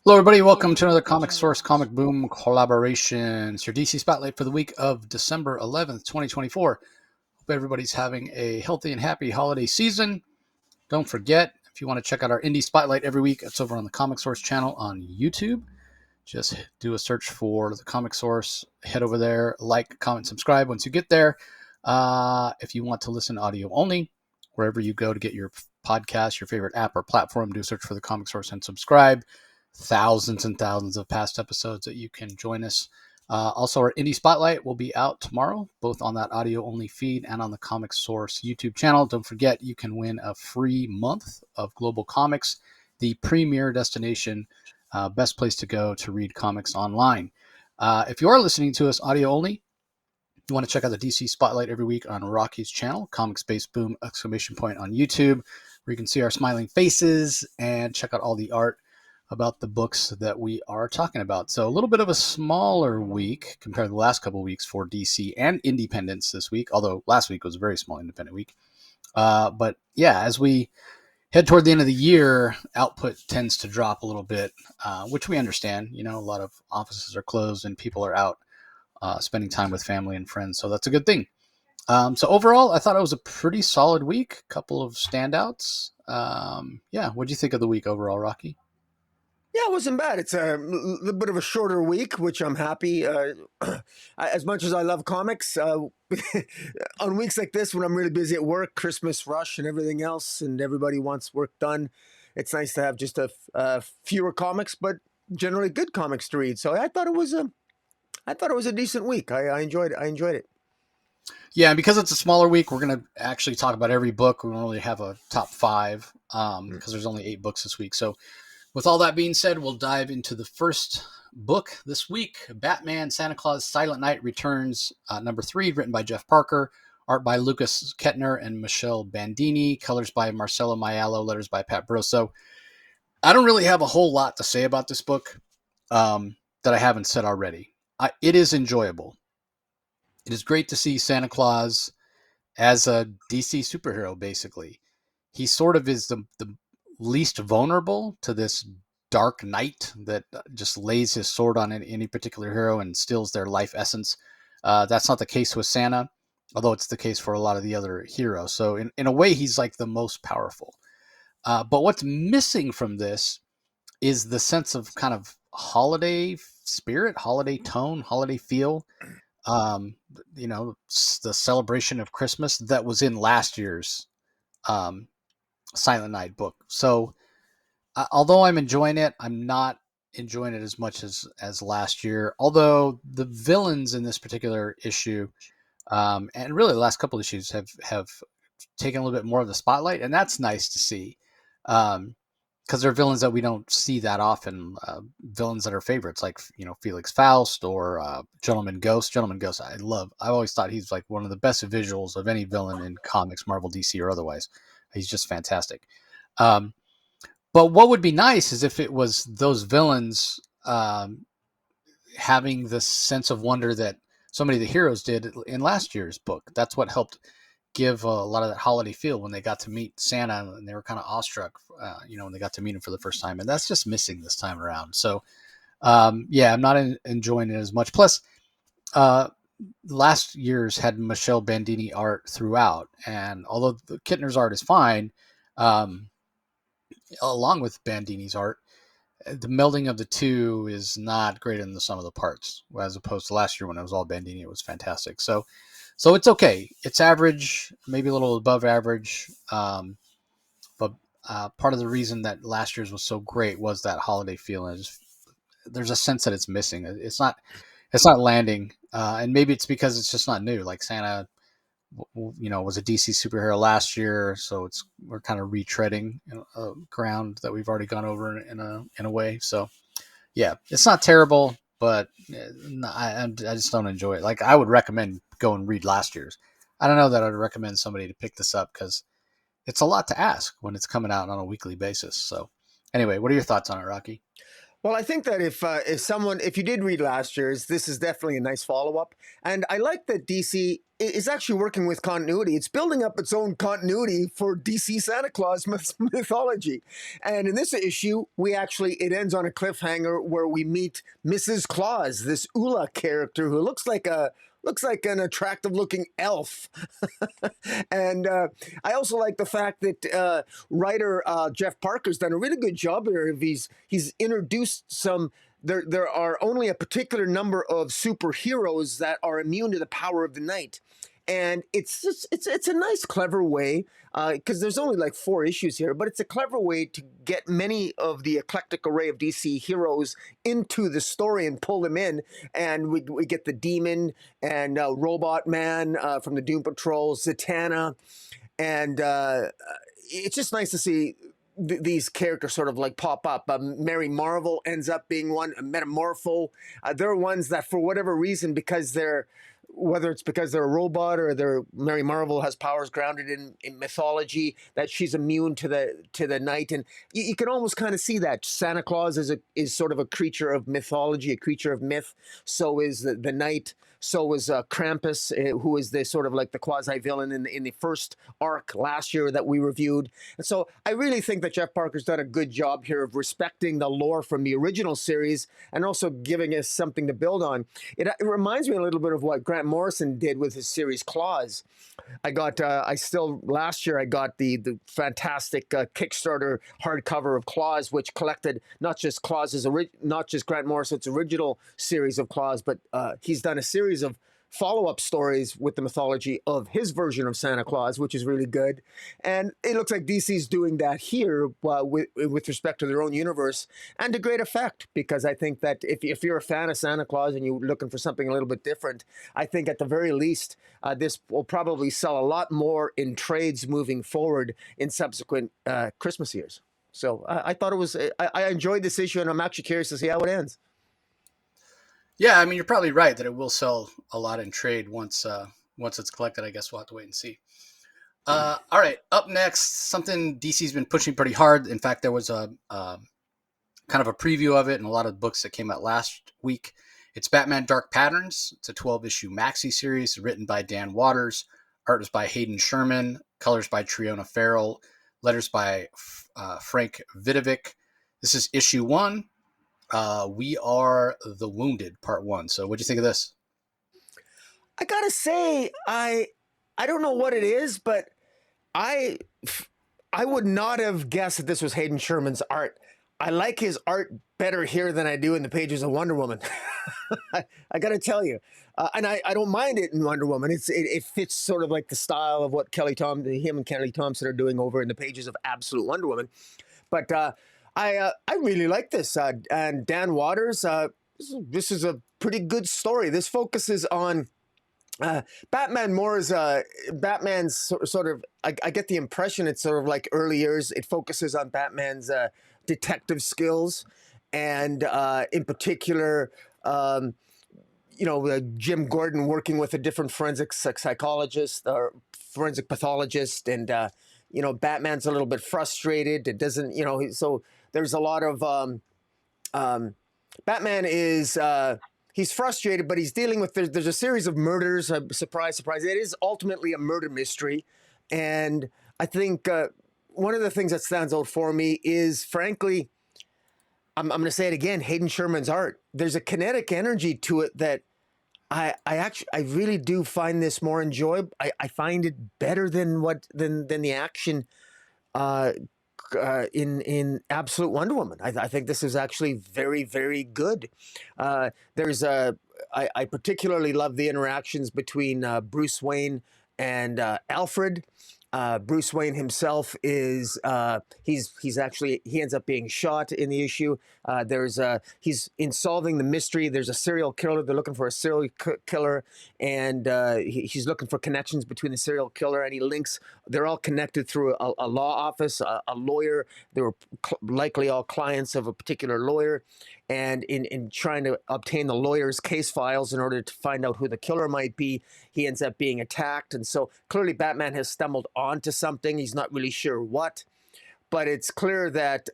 Hello, everybody. Welcome to another Comic Source Comic Boom collaboration. It's your DC Spotlight for the week of December 11th, 2024. Hope everybody's having a healthy and happy holiday season. Don't forget, if you want to check out our Indie Spotlight every week, it's over on the Comic Source channel on YouTube. Just do a search for the Comic Source. Head over there, like, comment, subscribe once you get there. If you want to listen audio only, wherever you go to get your podcast, your favorite app or platform, do a search for the Comic Source and subscribe. Thousands and thousands of past episodes that you can join us. Also, our Indie Spotlight will be out tomorrow, both on that audio-only feed and on the Comic Source YouTube channel. Don't forget, you can win a free month of Global Comics, the premier destination, best place to go to read comics online. If you are listening to us audio-only, you want to check out the DC Spotlight every week on Rocky's channel, Comic Space Boom! On YouTube, where you can see our smiling faces and check out all the art about the books that we are talking about. So a little bit of a smaller week compared to the last couple of weeks for DC and independents this week, although last week was a very small independent week. But yeah, as we head toward the end of the year, output tends to drop a little bit, which we understand. You know, a lot of offices are closed and people are out spending time with family and friends. So that's a good thing. So overall, I thought it was a pretty solid week. Couple of standouts. Yeah, what'd you think of the week overall, Rocky? Yeah, it wasn't bad. It's a little bit of a shorter week, which I'm happy. As much as I love comics, on weeks like this when I'm really busy at work, Christmas rush and everything else, and everybody wants work done, it's nice to have just a fewer comics, but generally good comics to read. So I thought it was a decent week. I enjoyed it. Yeah, and because it's a smaller week, we're going to actually talk about every book. We won't really have a top five because there's only 8 books this week. So with all that being said, we'll dive into the first book this week. Batman Santa Claus Silent Night returns, number 3, written by Jeff Parker, art by Lucas Kettner and Michelle Bandini, colors by Marcelo Maiello, letters by Pat Brosso. I don't really have a whole lot to say about this book that I haven't said already. It is enjoyable. It is great to see Santa Claus as a DC superhero, basically. He sort of is the least vulnerable to this dark knight that just lays his sword on any particular hero and steals their life essence. That's not the case with Santa, although it's the case for a lot of the other heroes. So in a way, he's like the most powerful. But what's missing from this is the sense of kind of holiday spirit, holiday tone, holiday feel. The celebration of Christmas that was in last year's Silent Night book. So although I'm enjoying it, I'm not enjoying it as much as last year. Although the villains in this particular issue, and really the last couple of issues have taken a little bit more of the spotlight, and that's nice to see. Because they're villains that we don't see that often. Villains that are favorites, like Felix Faust or Gentleman Ghost. Gentleman Ghost, I love. I always thought he's like one of the best visuals of any villain in comics, Marvel, DC, or otherwise. He's just fantastic. But what would be nice is if it was those villains having the sense of wonder that so many of the heroes did in last year's book. That's what helped give a lot of that holiday feel when they got to meet Santa and they were kind of awestruck, when they got to meet him for the first time. And that's just missing this time around. So, yeah, I'm not enjoying it as much. Plus, last year's had Michelle Bandini art throughout. And although the Kittner's art is fine, along with Bandini's art, the melding of the two is not great in the sum of the parts, as opposed to last year when it was all Bandini. It was fantastic. So it's okay. It's average, maybe a little above average. But part of the reason that last year's was so great was that holiday feeling. There's a sense that it's missing. It's not landing. And maybe it's because it's just not new. Like Santa, was a DC superhero last year. So we're kind of retreading ground that we've already gone over in a way. So yeah, it's not terrible, but I just don't enjoy it. Like I would recommend go and read last year's. I don't know that I'd recommend somebody to pick this up because it's a lot to ask when it's coming out on a weekly basis. So anyway, what are your thoughts on it, Rocky? Well, I think that if you did read last year's, this is definitely a nice follow up, and I like that DC is actually working with continuity. It's building up its own continuity for DC Santa Claus mythology, and in this issue, it ends on a cliffhanger where we meet Mrs. Claus, this Ula character who looks like an attractive looking elf. And I also like the fact that writer Jeff Parker's done a really good job here. He's introduced some. There are only a particular number of superheroes that are immune to the power of the night, and it's a nice, clever way because there's only like 4 issues here, but it's a clever way to get many of the eclectic array of DC heroes into the story and pull them in, and we get the Demon and Robot Man from the Doom Patrol, Zatanna, and it's just nice to see these characters sort of like pop up. Mary Marvel ends up being one. Metamorpho. They're ones that, for whatever reason, whether it's because they're a robot or Mary Marvel has powers grounded in mythology, that she's immune to the night, and you can almost kind of see that Santa Claus is sort of a creature of mythology, a creature of myth. So is the night. So is Krampus, who is the sort of like the quasi-villain in the first arc last year that we reviewed. And so I really think that Jeff Parker's done a good job here of respecting the lore from the original series and also giving us something to build on. It reminds me a little bit of what Grant Morrison did with his series Claus. Last year I got the fantastic Kickstarter hardcover of Claus, which collected not just Grant Morrison's original series of Claus, but he's done a series of follow-up stories with the mythology of his version of Santa Claus, which is really good. And it looks like DC's doing that here with respect to their own universe, and to great effect, because I think that if you're a fan of Santa Claus and you're looking for something a little bit different, I think at the very least, this will probably sell a lot more in trades moving forward in subsequent Christmas years. So I thought I enjoyed this issue, and I'm actually curious to see how it ends. Yeah, I mean, you're probably right that it will sell a lot in trade once it's collected. I guess we'll have to wait and see. All right, up next, something DC's been pushing pretty hard. In fact, there was a kind of a preview of it in a lot of books that came out last week. It's Batman Dark Patterns. It's a 12-issue maxi series written by Dan Waters. Art is by Hayden Sherman. Colors by Triona Farrell. Letters by Frank Vidovic. This is issue 1. We Are the Wounded, part 1. So what'd you think of this? I gotta say, I don't know what it is, but I would not have guessed that this was Hayden Sherman's art. I like his art better here than I do in the pages of Wonder Woman. I gotta tell you, and I don't mind it in Wonder Woman. It fits sort of like the style of what him and Kelly Thompson are doing over in the pages of Absolute Wonder Woman. But I really like this. And Dan Waters, this is a pretty good story. This focuses on Batman more as Batman's sort of. I get the impression it's sort of like early years. It focuses on Batman's detective skills, and in particular, Jim Gordon working with a different forensic psychologist or forensic pathologist, and Batman's a little bit frustrated. It doesn't, so there's a lot of Batman is he's frustrated, but he's dealing with there's a series of murders. Surprise, surprise! It is ultimately a murder mystery, and I think one of the things that stands out for me is, frankly, I'm going to say it again: Hayden Sherman's art. There's a kinetic energy to it that I really do find this more enjoyable. I find it better than the action in Absolute Wonder Woman. I think this is actually very, very good. I particularly love the interactions between Bruce Wayne and Alfred. Bruce Wayne himself is he ends up being shot in the issue. He's in solving the mystery. There's a serial killer. They're looking for a serial killer, and he's looking for connections between the serial killer and they're all connected through a law office, a lawyer. They were likely all clients of a particular lawyer. And in trying to obtain the lawyer's case files in order to find out who the killer might be, he ends up being attacked. And so clearly Batman has stumbled onto something. He's not really sure what. But it's clear that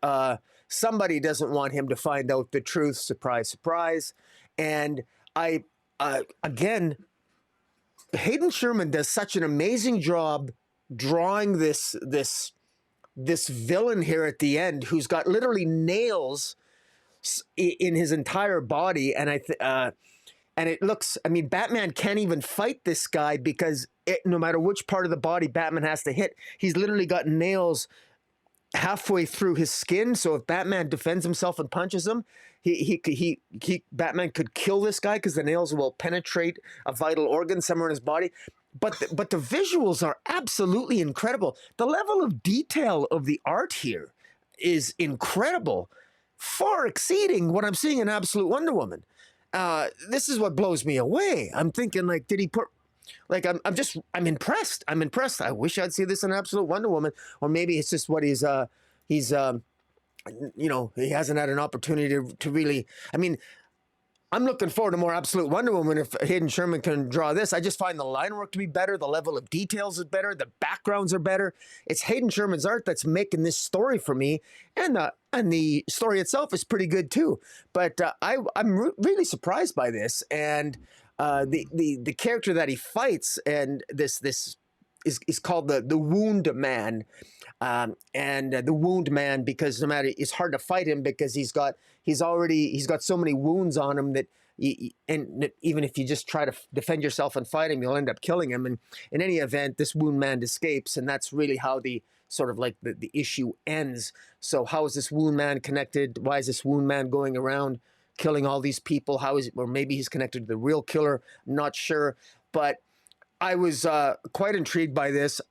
somebody doesn't want him to find out the truth. Surprise, surprise. And I, again, Hayden Sherman does such an amazing job drawing this villain here at the end, who's got literally nails in his entire body, and and it looks. I mean, Batman can't even fight this guy because no matter which part of the body Batman has to hit, he's literally got nails halfway through his skin. So if Batman defends himself and punches him, Batman could kill this guy because the nails will penetrate a vital organ somewhere in his body. But the visuals are absolutely incredible. The level of detail of the art here is incredible, far exceeding what I'm seeing in Absolute Wonder Woman. This is what blows me away. I'm thinking, like, did he put, like, I'm impressed. I'm impressed. I wish I'd see this in Absolute Wonder Woman, or maybe it's just what he's you know, he hasn't had an opportunity to really. I mean, I'm looking forward to more Absolute Wonder Woman if Hayden Sherman can draw this. I just find the line work to be better. The level of details is better. The backgrounds are better. It's Hayden Sherman's art that's making this story for me, and the story itself is pretty good too. But I'm really surprised by this, and the character that he fights, and this is called the Wound Man. And the Wound Man, because no matter, it's hard to fight him because he's got so many wounds on him that and even if you just try to defend yourself and fight him, you'll end up killing him. And in any event, this Wound Man escapes, and that's really how the sort of like the issue ends. So how is this Wound Man connected? Why is this Wound Man going around killing all these people? How is it? Or maybe he's connected to the real killer. I'm not sure, but I was quite intrigued by this.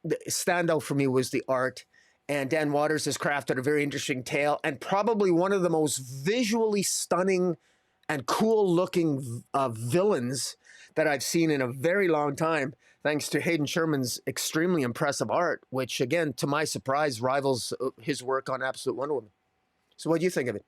The standout for me was the art, and Dan Waters has crafted a very interesting tale, and probably one of the most visually stunning and cool looking villains that I've seen in a very long time, thanks to Hayden Sherman's extremely impressive art, which again, to my surprise, rivals his work on Absolute Wonder Woman. So what do you think of it?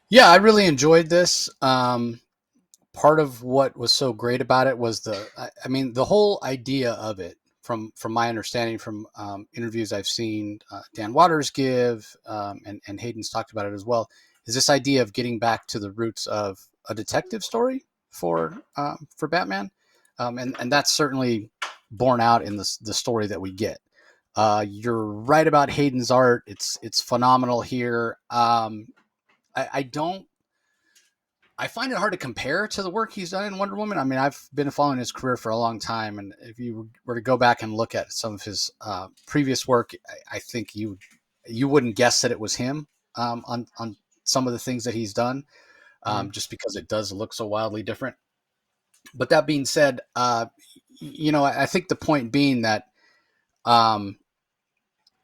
Yeah, I really enjoyed this. Part of what was so great about it was I mean, the whole idea of it, from my understanding from interviews I've seen Dan Waters give, and Hayden's talked about it as well, is this idea of getting back to the roots of a detective story for Batman, and that's certainly borne out in the story that we get. You're right about Hayden's art; it's phenomenal here. I don't. I find it hard to compare to the work he's done in Wonder Woman. I mean, I've been following his career for a long time, and if you were to go back and look at some of his previous work, I think you wouldn't guess that it was him on some of the things that he's done, just because it does look so wildly different. But that being said, you know, I think the point being that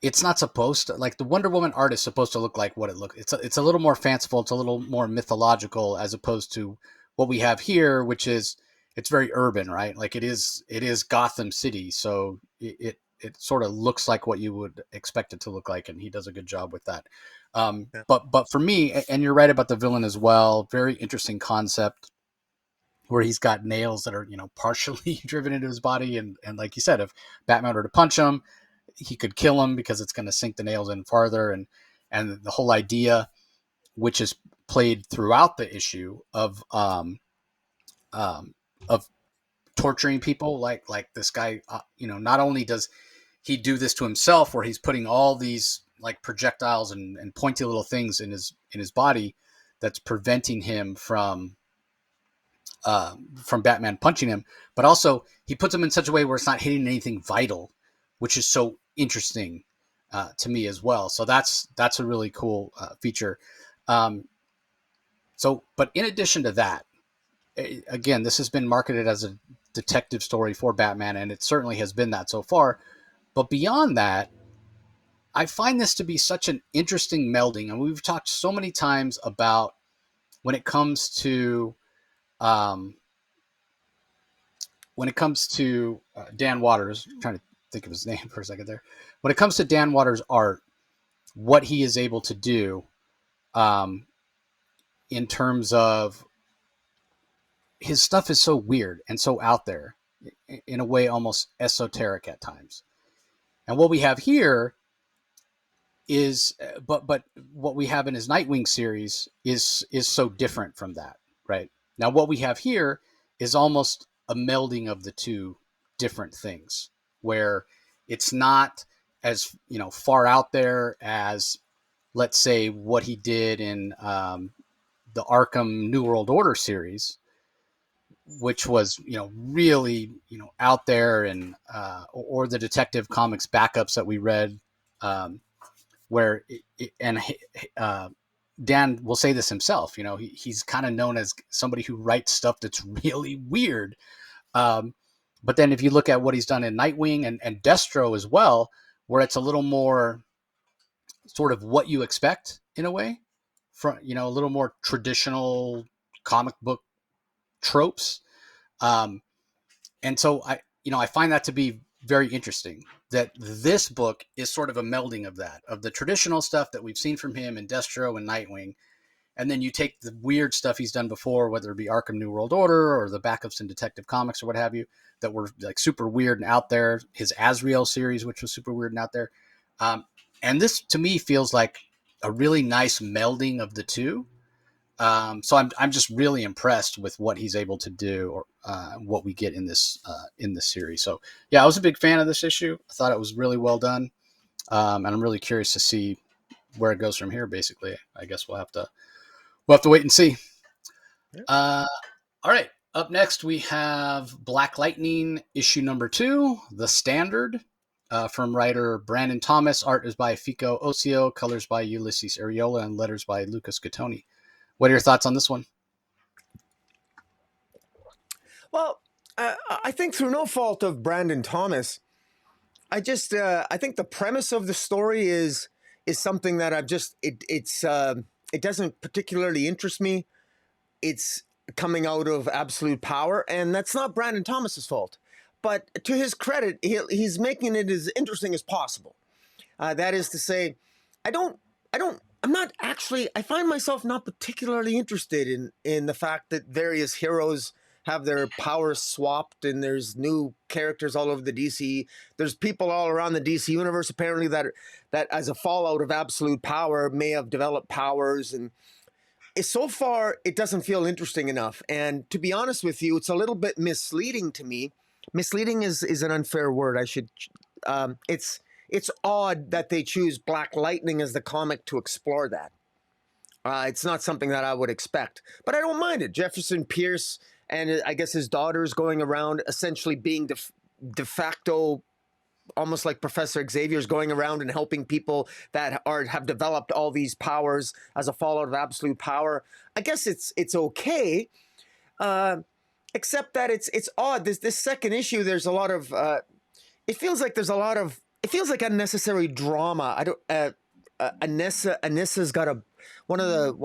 it's not supposed to, like, the Wonder Woman art is supposed to look like what it looks. It's a little more fanciful. It's a little more mythological as opposed to what we have here, which is it's very urban, right? Like it is Gotham City, so it sort of looks like what you would expect it to look like, and he does a good job with that. Yeah. But for me, and you're right about the villain as well. Very interesting concept where he's got nails that are, you know, partially driven into his body, and like you said, if Batman were to punch him, he could kill him because it's going to sink the nails in farther, and the whole idea, which is played throughout the issue, of torturing people, like this guy, you know, not only does he do this to himself, where he's putting all these like projectiles and pointy little things in his body that's preventing him from Batman punching him, but also he puts them in such a way where it's not hitting anything vital, which is so interesting to me as well. So that's a really cool feature. But in addition to that, again, this has been marketed as a detective story for Batman, and it certainly has been that so far. But beyond that, I find this to be such an interesting melding, and we've talked so many times about when it comes to um, Dan Waters. I'm trying to think of his name for a second there. When it comes to Dan Waters' art, what he is able to do, in terms of his stuff, is so weird and so out there, in a way almost esoteric at times. And what we have here is but what we have in his Nightwing series is so different from that, right? Now what we have here is almost a melding of the two different things, where it's not as far out there as, let's say, what he did in the Arkham New World Order series, which was really out there, and or the Detective Comics backups that we read, where and Dan will say this himself. He's kind of known as somebody who writes stuff that's really weird. Um, but then if you look at what he's done in Nightwing and Destro as well, where it's a little more sort of what you expect in a way, from a little more traditional comic book tropes. Um, and so I find that to be very interesting, that this book is sort of a melding of that, of the traditional stuff that we've seen from him in Destro and Nightwing, and then you take the weird stuff he's done before, whether it be Arkham New World Order or the backups in Detective Comics or what have you, that were like super weird and out there. His Azrael series, which was super weird and out there. And this to me feels like a really nice melding of the two. So I'm just really impressed with what he's able to do, or what we get in this series. So yeah, I was a big fan of this issue. I thought it was really well done, and I'm really curious to see where it goes from here. Basically, I guess we'll have to wait and see. All right. Up next, we have Black Lightning issue number 2, The Standard, from writer Brandon Thomas. Art is by Fico Ossio, colors by Ulysses Areola, and letters by Lucas Gattoni. What are your thoughts on this one? Well, I think through no fault of Brandon Thomas, I think the premise of the story is something that it doesn't particularly interest me. It's coming out of Absolute Power, and that's not Brandon Thomas's fault. But to his credit, he's making it as interesting as possible. That is to say, I find myself not particularly interested in the fact that various heroes have their powers swapped, and there's new characters all over the DC. There's people all around the DC universe apparently that as a fallout of Absolute Power may have developed powers, and so far it doesn't feel interesting enough. And to be honest with you, it's a little bit misleading to me. Misleading is an unfair word. It's odd that they choose Black Lightning as the comic to explore that. It's not something that I would expect, but I don't mind it. Jefferson Pierce and I guess his daughter's going around essentially being de facto, almost like Professor Xavier's going around and helping people that have developed all these powers as a fallout of Absolute Power. I guess it's okay, except that it's odd. This second issue, there's a lot of it feels like unnecessary drama. I don't. Anissa's got one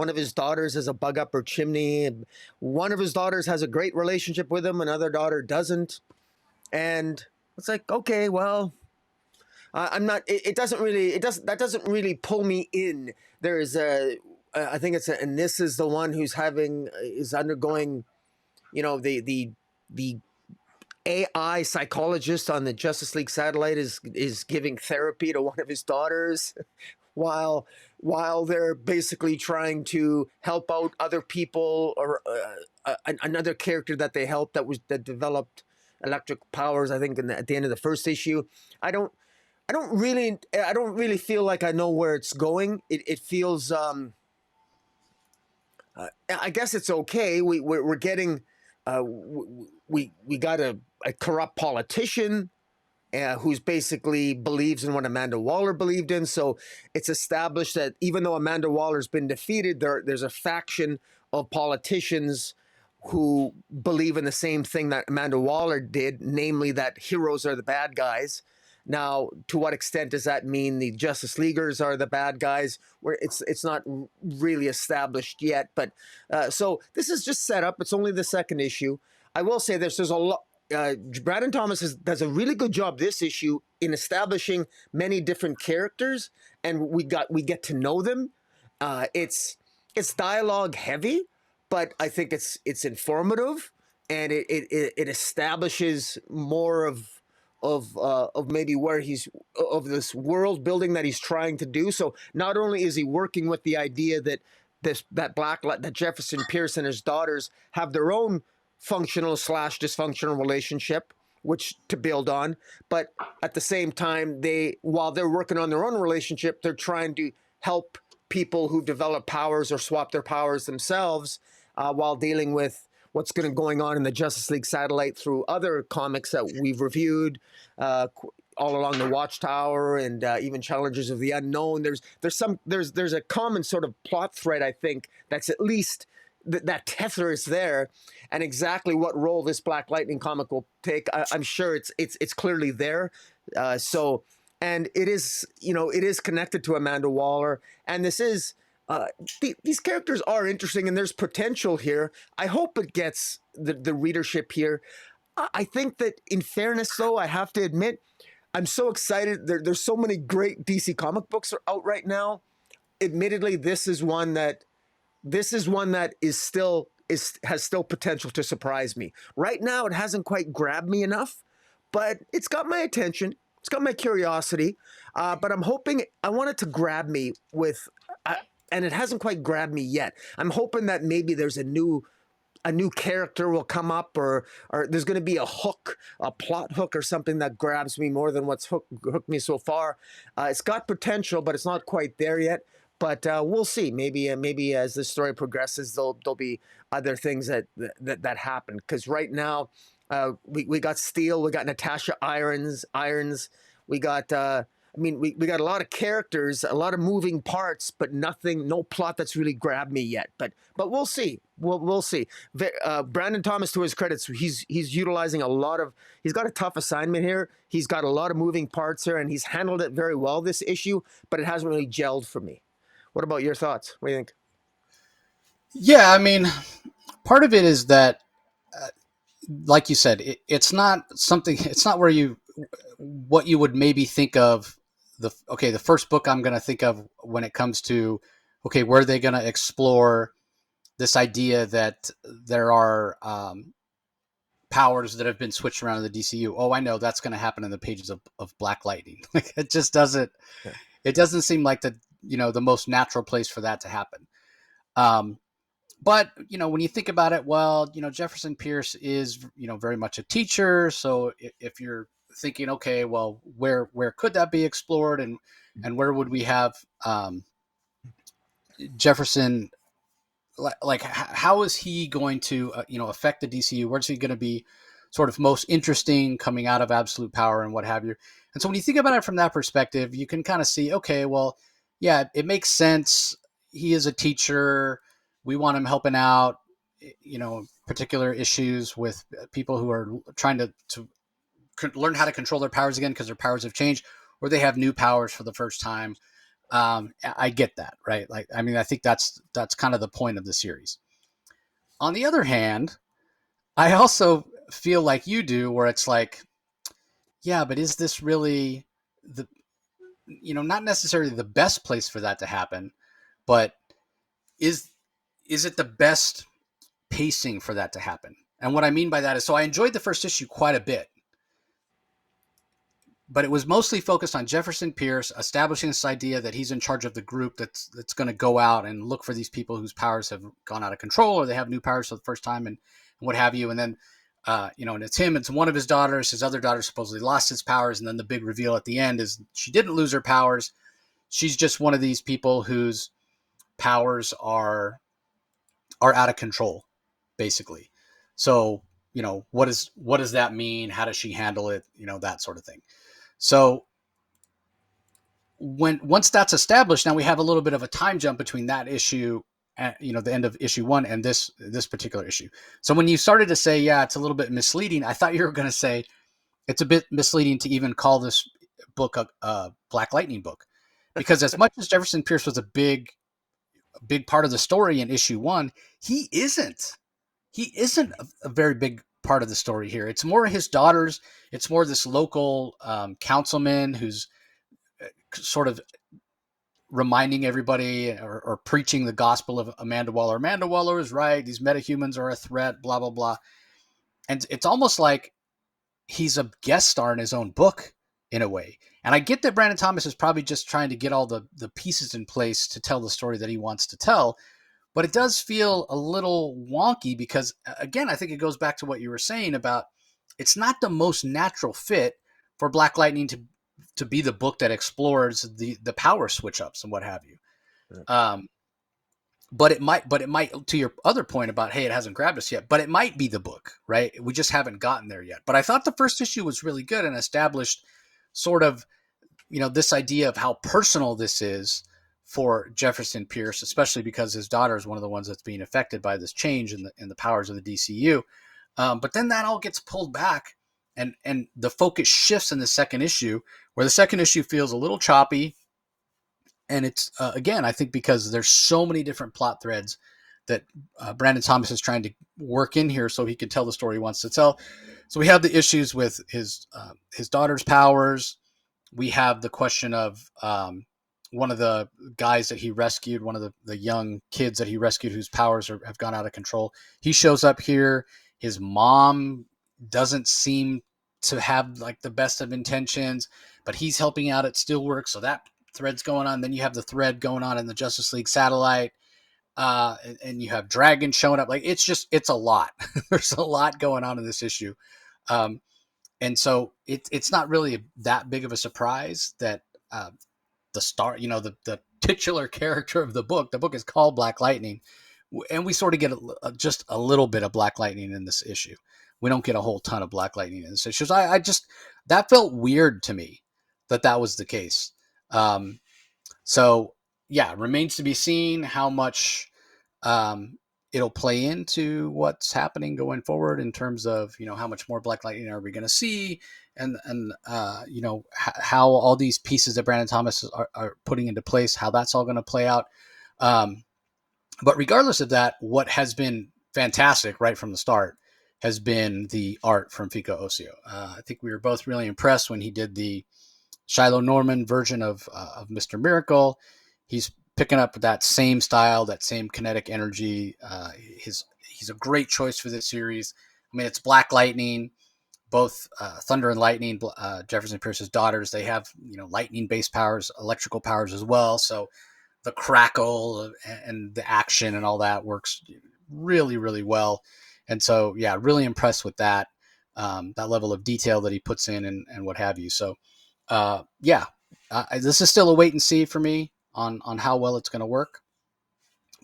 of his daughters has a bug up her chimney, and one of his daughters has a great relationship with him, another daughter doesn't, and it's like, okay, well, I'm not. That doesn't really pull me in. There is I think it's Anissa's the one who's is undergoing, the AI psychologist on the Justice League satellite is giving therapy to one of his daughters, while they're basically trying to help out other people, or another character that they helped that developed electric powers, I think at the end of the first issue. I don't really feel like I know where it's going. It feels I guess it's okay. We're getting we got a corrupt politician who's basically believes in what Amanda Waller believed in. So it's established that even though Amanda Waller's been defeated, there's a faction of politicians who believe in the same thing that Amanda Waller did, namely that heroes are the bad guys. Now, to what extent does that mean the Justice Leaguers are the bad guys? Where it's not really established yet. But so this is just set up. It's only the second issue. I will say this: there's a lot. Brandon Thomas does a really good job this issue in establishing many different characters, and we get to know them. It's dialogue heavy, but I think it's informative, and it establishes more of of maybe where he's of this world building that he's trying to do. So not only is he working with the idea that that Jefferson Pierce and his daughters have their own functional slash dysfunctional relationship, which to build on, but at the same time, while they're working on their own relationship, they're trying to help people who develop powers or swap their powers themselves, while dealing with what's going on in the Justice League satellite through other comics that we've reviewed, uh, all along the Watchtower, and even Challengers of the Unknown. There's a common sort of plot thread, I think, that's at least that tether is there, and exactly what role this Black Lightning comic will take, I'm sure it's clearly there. So, and it is, it is connected to Amanda Waller, and this is. These characters are interesting, and there's potential here. I hope it gets the readership here. I think that, in fairness, though, I have to admit, I'm so excited. There's so many great DC comic books are out right now. Admittedly, this is one that has still potential to surprise me. Right now, it hasn't quite grabbed me enough, but it's got my attention. It's got my curiosity. But I'm hoping I want it to grab me and it hasn't quite grabbed me yet. I'm hoping that maybe there's a new character will come up, or there's going to be a plot hook or something that grabs me more than what's hooked me so far. It's got potential, but it's not quite there yet. But we'll see. Maybe as the story progresses, there'll be other things that happen. Because right now, we got Steel, we got Natasha Irons, we got. We got a lot of characters, a lot of moving parts, but no plot that's really grabbed me yet. But we'll see. We'll see. Brandon Thomas, to his credits, he's utilizing he's got a tough assignment here. He's got a lot of moving parts here, and he's handled it very well this issue, but it hasn't really gelled for me. What about your thoughts? What do you think? Yeah, I mean, part of it is that, like you said, it's not something. It's not what you would maybe think of. The first book I'm going to think of when it comes to, okay, where are they going to explore this idea that there are powers that have been switched around in the DCU. Oh, I know that's going to happen in the pages of Black Lightning. Like, it just doesn't. Yeah. It doesn't seem like the most natural place for that to happen. But when you think about it, well, Jefferson Pierce is very much a teacher. So if you're thinking, okay, well, where could that be explored, and where would we have Jefferson? Like, how is he going to affect the DCU? Where's he going to be sort of most interesting coming out of Absolute Power and what have you? And so when you think about it from that perspective, you can kind of see, okay, well, yeah, it makes sense. He is a teacher. We want him helping out, particular issues with people who are trying to learn how to control their powers again because their powers have changed, or they have new powers for the first time. I get that, right? Like, I mean, I think that's kind of the point of the series. On the other hand, I also feel like you do, where it's like, yeah, but is this really the, not necessarily the best place for that to happen, but is it the best pacing for that to happen? And what I mean by that is, so I enjoyed the first issue quite a bit, but it was mostly focused on Jefferson Pierce establishing this idea that he's in charge of the group that's going to go out and look for these people whose powers have gone out of control, or they have new powers for the first time, and what have you. And then, and it's him. It's one of his daughters. His other daughter supposedly lost his powers, and then the big reveal at the end is she didn't lose her powers. She's just one of these people whose powers are out of control, basically. So, what does that mean? How does she handle it? That sort of thing. So once that's established, now we have a little bit of a time jump between that issue, the end of issue 1 and this particular issue. So when you started to say, yeah, it's a little bit misleading, I thought you were going to say it's a bit misleading to even call this book a Black Lightning book, because as much as Jefferson Pierce was a big part of the story in issue 1, he isn't a very big part of the story here. It's more his daughters. It's more this local councilman who's sort of reminding everybody or preaching the gospel of Amanda Waller. Amanda Waller is right. These metahumans are a threat, blah, blah, blah. And it's almost like he's a guest star in his own book in a way. And I get that Brandon Thomas is probably just trying to get all the pieces in place to tell the story that he wants to tell. But it does feel a little wonky because, again, I think it goes back to what you were saying about it's not the most natural fit for Black Lightning to be the book that explores the power switch ups and what have you. Um, but it might, to your other point about, hey, it hasn't grabbed us yet, but it might be the book, right? We just haven't gotten there yet. But I thought the first issue was really good and established sort of, this idea of how personal this is for Jefferson Pierce, especially because his daughter is one of the ones that's being affected by this change in the powers of the DCU. But then that all gets pulled back and the focus shifts in the second issue, where the second issue feels a little choppy. And it's, again, I think because there's so many different plot threads that Brandon Thomas is trying to work in here so he can tell the story he wants to tell. So we have the issues with his daughter's powers. We have the question of one of the guys that he rescued, one of the young kids that he rescued whose powers have gone out of control. He shows up here. His mom doesn't seem to have like the best of intentions, but he's helping out at Steelworks. So that thread's going on. Then you have the thread going on in the Justice League satellite. And you have Dragon showing up. Like it's a lot. There's a lot going on in this issue. And so it's not really that big of a surprise that the star, the titular character of the book is called Black Lightning. And we sort of get just a little bit of Black Lightning in this issue. We don't get a whole ton of Black Lightning in this issue. So I just, that felt weird to me that was the case. So yeah, remains to be seen how much it'll play into what's happening going forward in terms of, how much more Black Lightning are we going to see, and how all these pieces that Brandon Thomas are putting into place, how that's all going to play out. But regardless of that, what has been fantastic right from the start has been the art from Fico Ossio. I think we were both really impressed when he did the Shiloh Norman version of Mr. Miracle. He's picking up that same style, that same kinetic energy. He's a great choice for this series. I mean, it's Black Lightning, both Thunder and Lightning, Jefferson Pierce's daughters. They have lightning-based powers, electrical powers as well. So the crackle and the action and all that works really, really well. And so, yeah, really impressed with that. That level of detail that he puts in and what have you. So, this is still a wait and see for me on how well it's going to work.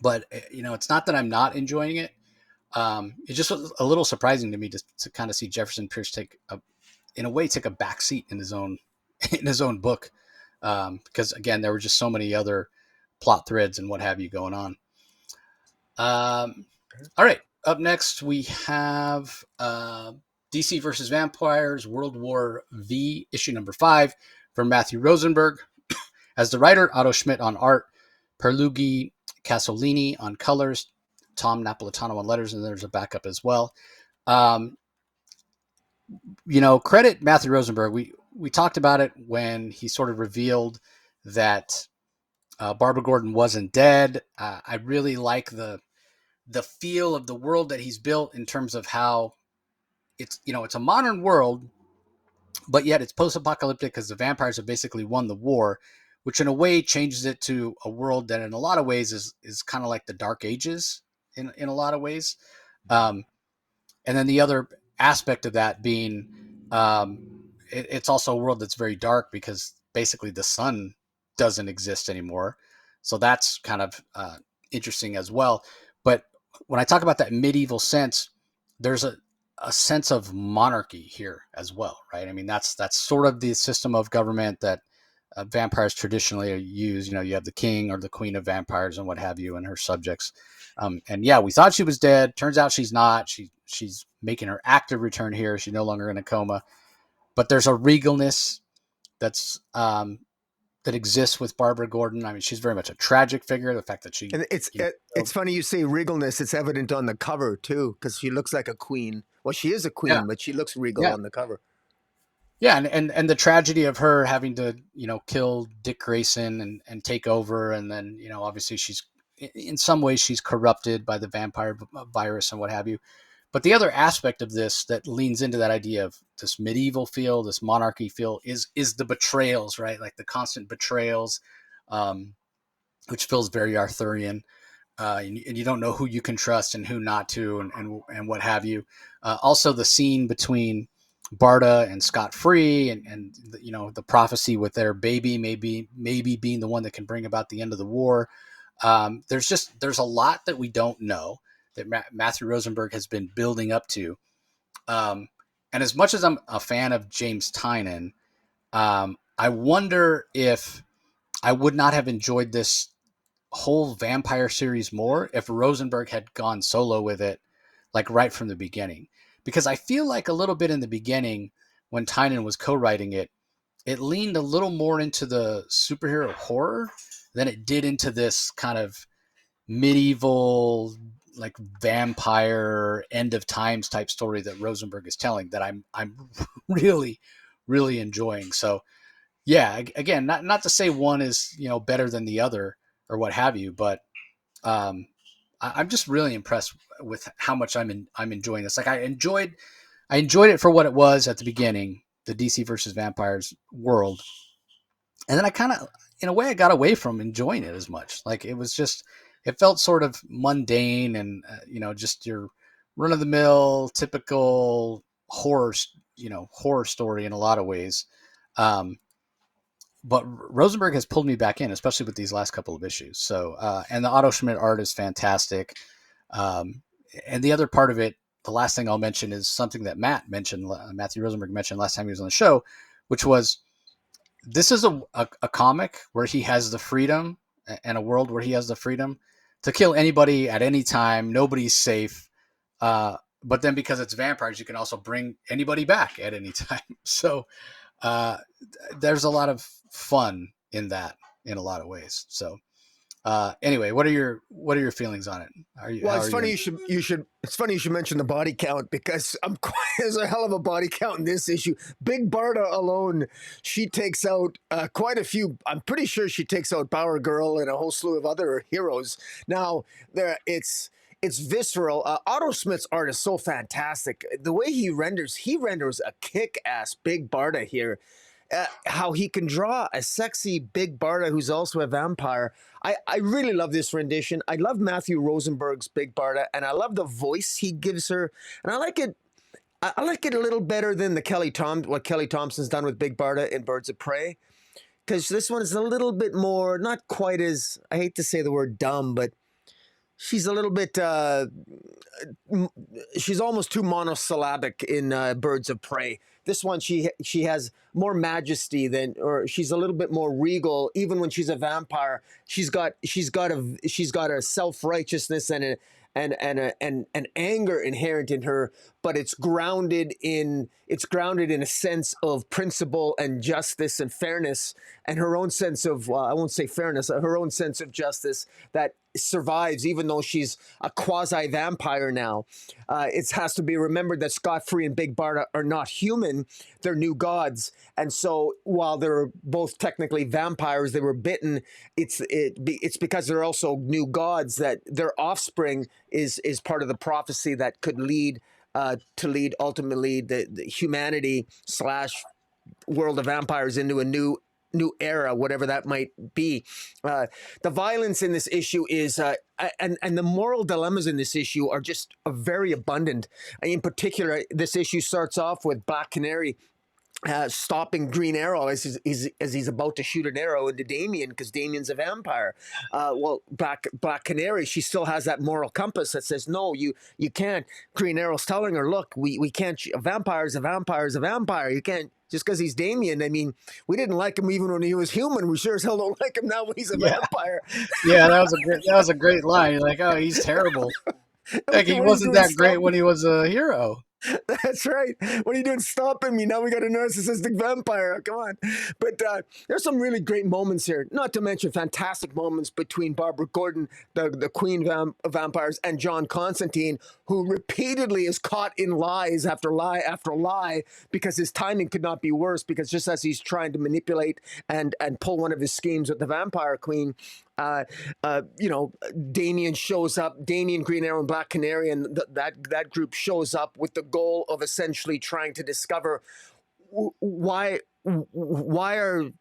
But, it's not that I'm not enjoying it. It just was a little surprising to me to kind of see Jefferson Pierce take a back seat in his own book. Because again, there were just so many other plot threads and what have you going on. All right. Up next, we have DC versus Vampires, World War V, issue number 5 from Matthew Rosenberg. As the writer, Otto Schmidt on art, Perluigi Casolini on colors, Tom Napolitano on letters, and there's a backup as well. Credit Matthew Rosenberg. We talked about it when he sort of revealed that Barbara Gordon wasn't dead. I really like the feel of the world that he's built in terms of how it's a modern world, but yet it's post-apocalyptic because the vampires have basically won the war, which in a way changes it to a world that in a lot of ways is kind of like the Dark Ages in a lot of ways. And then the other aspect of that being it's also a world that's very dark because basically the sun doesn't exist anymore. So that's kind of interesting as well. But when I talk about that medieval sense, there's a sense of monarchy here as well, right? I mean, that's sort of the system of government that vampires traditionally use. You have the king or the queen of vampires and what have you, and her subjects. And yeah, we thought she was dead. Turns out she's not. She's making her active return here. She's no longer in a coma. But there's a regalness that's that exists with Barbara Gordon. I mean, she's very much a tragic figure. The fact that and it's funny you say regalness. It's evident on the cover too, because she looks like a queen. Well, she is a queen, but she looks regal on the cover. Yeah, and the tragedy of her having to kill Dick Grayson and take over, and then obviously she's in some ways she's corrupted by the vampire virus and what have you. But the other aspect of this that leans into that idea of this medieval feel, this monarchy feel, is the betrayals, right? Like the constant betrayals, um, which feels very Arthurian. And you don't know who you can trust and who not to, and what have you. Also, the scene between Barda and Scott Free, and the prophecy with their baby maybe being the one that can bring about the end of the war. There's a lot that we don't know that Matthew Rosenberg has been building up to. And as much as I'm a fan of James Tynion, I wonder if I would not have enjoyed this whole vampire series more if Rosenberg had gone solo with it, like right from the beginning. Because I feel like a little bit in the beginning, when Tynion was co-writing it, it leaned a little more into the superhero horror than it did into this kind of medieval, like vampire end of times type story that Rosenberg is telling, that I'm really really enjoying. So yeah, again, not to say one is better than the other or what have you, but I'm just really impressed with how much I'm enjoying this. Like I enjoyed it for what it was at the beginning, the DC versus Vampires world, and then I kind of, in a way, I got away from enjoying it as much. Like it felt sort of mundane and just your run of the mill typical horror story in a lot of ways. Um, but Rosenberg has pulled me back in, especially with these last couple of issues. So, and the Otto Schmidt art is fantastic. Um, and the other part of it, the last thing I'll mention is something that Matthew Rosenberg mentioned last time he was on the show, which was this is a comic where he has the freedom, and a world where he has the freedom to kill anybody at any time. Nobody's safe. But then because it's vampires, you can also bring anybody back at any time. So uh, there's a lot of fun in that in a lot of ways. So anyway, what are your feelings on it? Well, it's funny it's funny you should mention the body count, because there's a hell of a body count in this issue. Big Barda alone, she takes out quite a few. I'm pretty sure she takes out Power Girl and a whole slew of other heroes. Now it's visceral. Otto Smith's art is so fantastic. The way he renders a kick-ass Big Barda here. How he can draw a sexy Big Barda who's also a vampire. I really love this rendition. I love Matthew Rosenberg's Big Barda, and I love the voice he gives her. And I like it. I like it a little better than what Kelly Thompson's done with Big Barda in Birds of Prey, because this one is a little bit more, not quite as, I hate to say the word dumb, but she's a little bit, she's almost too monosyllabic in Birds of Prey. This one, she has more majesty or she's a little bit more regal. Even when she's a vampire, she's got a self-righteousness and an anger inherent in her, but it's grounded in a sense of principle and justice and fairness, and her own sense of I won't say fairness, her own sense of justice that survives even though she's a quasi vampire now. It has to be remembered that Scott Free and Big Barda are not human; they're new gods, and so while they're both technically vampires, they were bitten. It's because they're also new gods that their offspring is part of the prophecy that could lead ultimately the humanity / world of vampires into a new era, whatever that might be. The violence in this issue is and the moral dilemmas in this issue are just very abundant. In particular, this issue starts off with Black Canary stopping Green Arrow as he's about to shoot an arrow into Damian, because Damian's a vampire. Black Canary, she still has that moral compass that says, no, you can't. Green Arrow's telling her, look, we can't. A vampire's a vampire. You can't, just because he's Damian. I mean, we didn't like him even when he was human. We sure as hell don't like him now when he's a vampire. Yeah, that was a great line. You're like, oh, he's terrible. Like he wasn't that great when he was a hero. That's right. What are you doing stopping me? Now we got a narcissistic vampire. Come on. But there's some really great moments here, not to mention fantastic moments between Barbara Gordon, the queen of vampires, and John Constantine, who repeatedly is caught in lies after lie after lie, because his timing could not be worse, because just as he's trying to manipulate and pull one of his schemes with the vampire queen, You know, Damian shows up, Damian, Green Arrow, and Black Canary, and that group shows up with the goal of essentially trying to discover why why are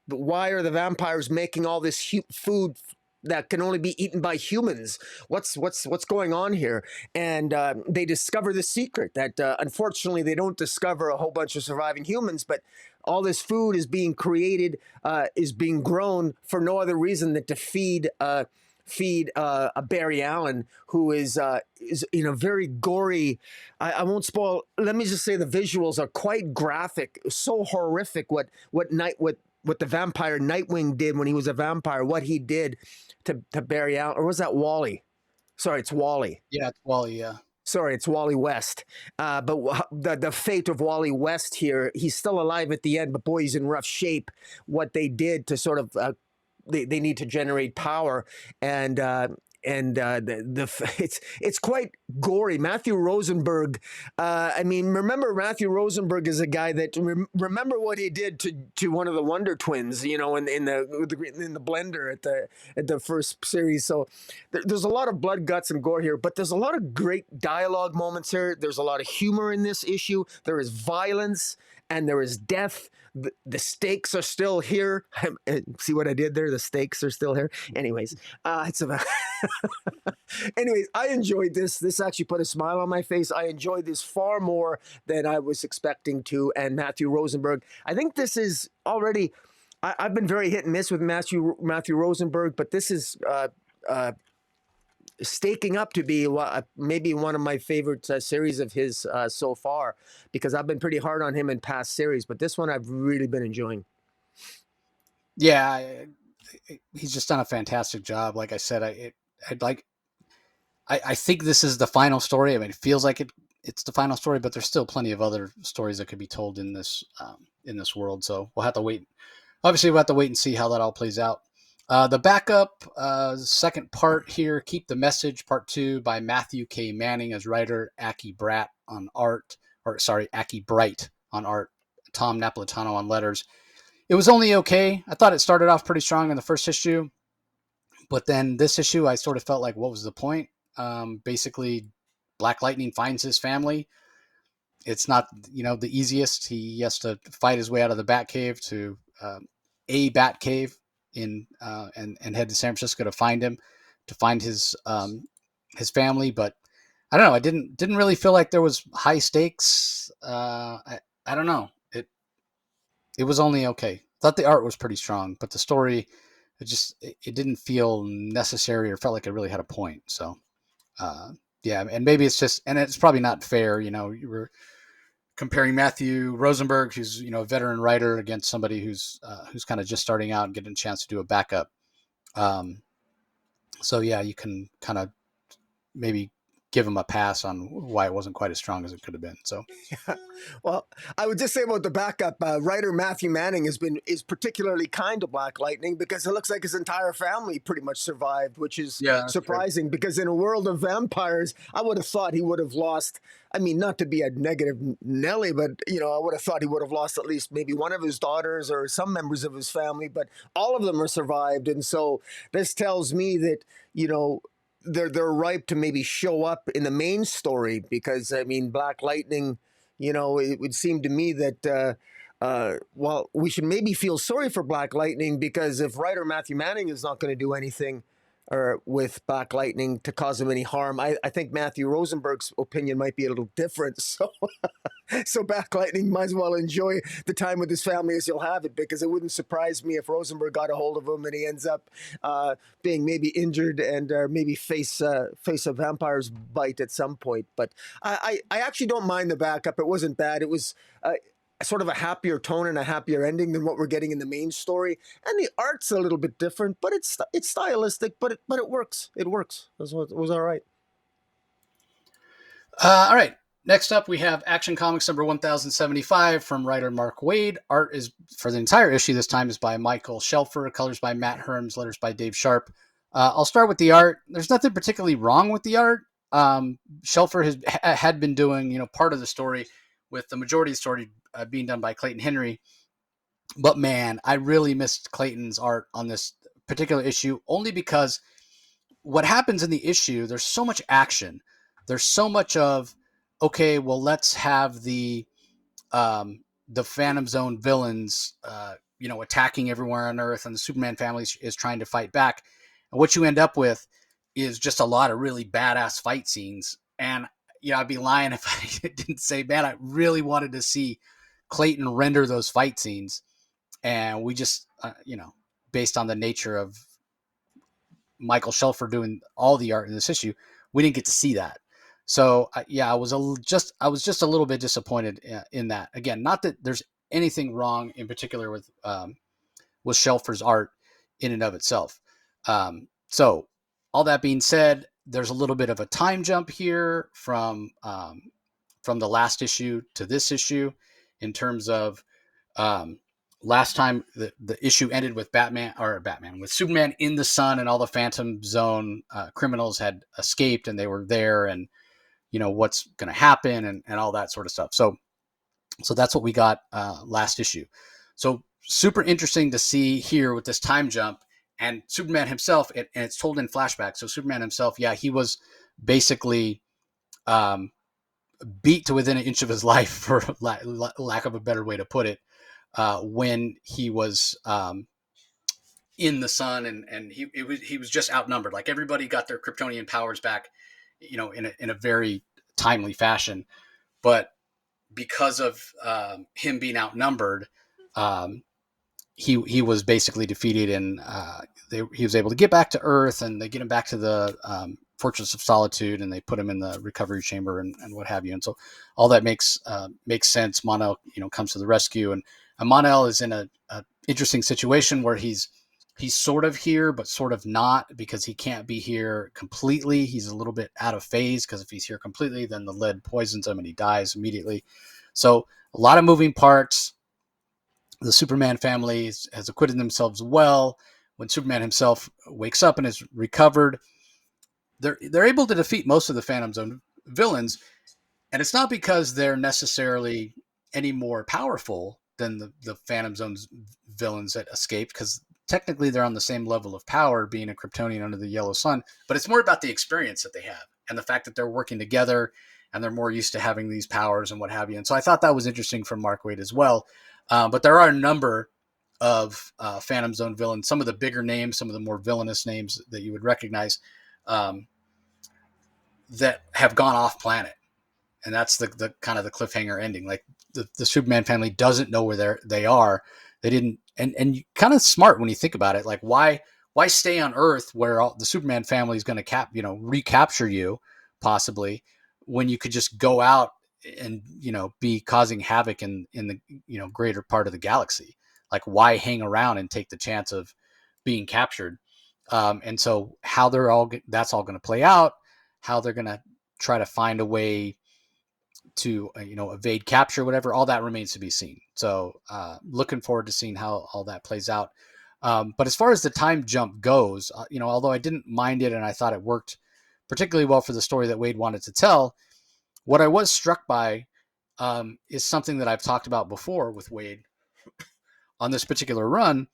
the vampires making all this food that can only be eaten by humans? What's going on here? And they discover the secret that unfortunately they don't discover a whole bunch of surviving humans, but all this food is being created, is being grown for no other reason than to feed a Barry Allen, who is in a very gory. I won't spoil. Let me just say the visuals are quite graphic, so horrific. What the vampire Nightwing did when he was a vampire, what he did to Barry Allen, or was that Wally? Sorry, it's Wally. Yeah, it's Wally. Yeah. Sorry, it's Wally West. But the fate of Wally West here, he's still alive at the end, but boy, he's in rough shape. What they did to sort of they need to generate power, and it's quite gory. Matthew Rosenberg. I mean, remember Matthew Rosenberg is a guy that remember what he did to one of the Wonder Twins. You know, in the blender at the first series. So there's a lot of blood, guts, and gore here, but there's a lot of great dialogue moments here. There's a lot of humor in this issue. There is violence and there is death. The stakes are still here. See what I did there? The stakes are still here. Anyways, it's about. Anyways, I enjoyed this. This actually put a smile on my face. I enjoyed this far more than I was expecting to. And Matthew Rosenberg, I think this is already. I've been very hit and miss with Matthew Rosenberg, but this is staking up to be maybe one of my favorite series of his so far, because I've been pretty hard on him in past series, but this one I've really been enjoying. Yeah, he's just done a fantastic job. Like I said, I think this is the final story. I mean, it feels like it's the final story, but there's still plenty of other stories that could be told in this world. So we'll have to wait. Obviously, we'll have to wait and see how that all plays out. The backup, second part here, Keep the Message, part 2 by Matthew K. Manning as writer, Aki Bright on art, Tom Napolitano on letters. It was only okay. I thought it started off pretty strong in the first issue, but then this issue, I sort of felt like, what was the point? Basically, Black Lightning finds his family. It's not, the easiest. He has to fight his way out of the Batcave to a Batcave and head to San Francisco to find him, to find his family. But I don't know. I didn't really feel like there was high stakes. I don't know. It was only okay. I thought the art was pretty strong, but the story, it didn't feel necessary or felt like it really had a point. So, yeah, and maybe it's just, and it's probably not fair. You were comparing Matthew Rosenberg, who's a veteran writer, against somebody who's kind of just starting out and getting a chance to do a backup. So yeah, you can kind of maybe give him a pass on why it wasn't quite as strong as it could have been. So, yeah. Well, I would just say about the backup, writer Matthew Manning is particularly kind to Black Lightning, because it looks like his entire family pretty much survived, which is surprising. Because in a world of vampires, I would have thought he would have lost. I mean, not to be a negative Nelly, but I would have thought he would have lost at least maybe one of his daughters or some members of his family. But all of them are survived, and so this tells me that they're ripe to maybe show up in the main story, because I mean, Black Lightning, it would seem to me that well, we should maybe feel sorry for Black Lightning, because if writer Matthew Manning is not going to do anything with Black Lightning to cause him any harm, I think Matthew Rosenberg's opinion might be a little different. So Black Lightning might as well enjoy the time with his family as he'll have it, because it wouldn't surprise me if Rosenberg got a hold of him and he ends up being maybe injured and maybe face a vampire's bite at some point. But I actually don't mind the backup. It wasn't bad. It was sort of a happier tone and a happier ending than what we're getting in the main story. And the art's a little bit different, but it's stylistic, but it works. It works. It was all right. All right. Next up, we have Action Comics number 1075 from writer Mark Waid. Art is, for the entire issue this time, is by Michael Shelfer. Colors by Matt Herms. Letters by Dave Sharp. I'll start with the art. There's nothing particularly wrong with the art. Shelfer had been doing, part of the story, with the majority of the story being done by Clayton Henry. But man, I really missed Clayton's art on this particular issue only because what happens in the issue, there's so much action. There's so much of, okay, well, let's have the Phantom Zone villains, attacking everywhere on Earth, and the Superman family is trying to fight back. And what you end up with is just a lot of really badass fight scenes. And I'd be lying if I didn't say, man, I really wanted to see Clayton render those fight scenes. And we just, based on the nature of Michael Shelfer doing all the art in this issue, we didn't get to see that. So I was just a little bit disappointed in that. Again, not that there's anything wrong in particular with Shelfer's art in and of itself. So all that being said, there's a little bit of a time jump here from the last issue to this issue in terms of last time the issue ended with with Superman in the sun, and all the Phantom Zone criminals had escaped and they were there, and what's going to happen and all that sort of stuff. So that's what we got last issue. So super interesting to see here with this time jump and Superman himself, and it's told in flashback. So Superman himself, he was basically beat to within an inch of his life, for lack of a better way to put it, when he was in the sun, and he was just outnumbered. Like, everybody got their Kryptonian powers back, in a very timely fashion, but because of him being outnumbered, he was basically defeated, and he was able to get back to Earth, and they get him back to the Fortress of Solitude, and they put him in the recovery chamber and what have you. And so all that makes sense. Mon-El, comes to the rescue, and Mon-El is in a interesting situation where he's sort of here, but sort of not, because he can't be here completely. He's a little bit out of phase, because if he's here completely, then the lead poisons him and he dies immediately. So a lot of moving parts. The Superman family has acquitted themselves well. When Superman himself wakes up and is recovered, they're able to defeat most of the Phantom Zone villains, and it's not because they're necessarily any more powerful than the Phantom Zone's villains that escaped, because technically they're on the same level of power, being a Kryptonian under the yellow sun, but it's more about the experience that they have and the fact that they're working together and they're more used to having these powers and what have you. And so I thought that was interesting from Mark Waid as well. But there are a number of Phantom Zone villains, some of the bigger names, some of the more villainous names that you would recognize, that have gone off planet. And that's the kind of the cliffhanger ending. Like, the Superman family doesn't know where they are. They didn't, and kind of smart when you think about it. Like, why stay on Earth where the Superman family is going to recapture you possibly, when you could just go out and be causing havoc in the greater part of the galaxy? Like, why hang around and take the chance of being captured? And so how that's all going to play out, how they're going to try to find a way to evade capture, whatever, all that remains to be seen. So looking forward to seeing how all that plays out. But as far as the time jump goes, although I didn't mind it and I thought it worked particularly well for the story that Waid wanted to tell, what I was struck by is something that I've talked about before with Waid on this particular run,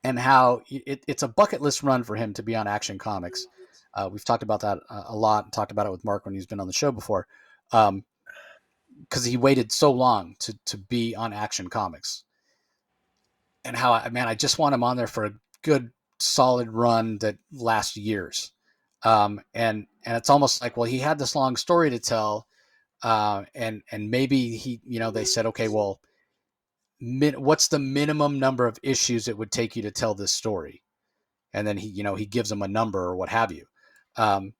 and how it's a bucket list run for him to be on Action Comics. We've talked about that a lot, and talked about it with Mark when he's been on the show before, because he waited so long to be on Action Comics, and how, I just want him on there for a good solid run that lasts years. And it's almost like, well, he had this long story to tell, and maybe they said, okay, well, what's the minimum number of issues it would take you to tell this story? And then he gives them a number or what have you. And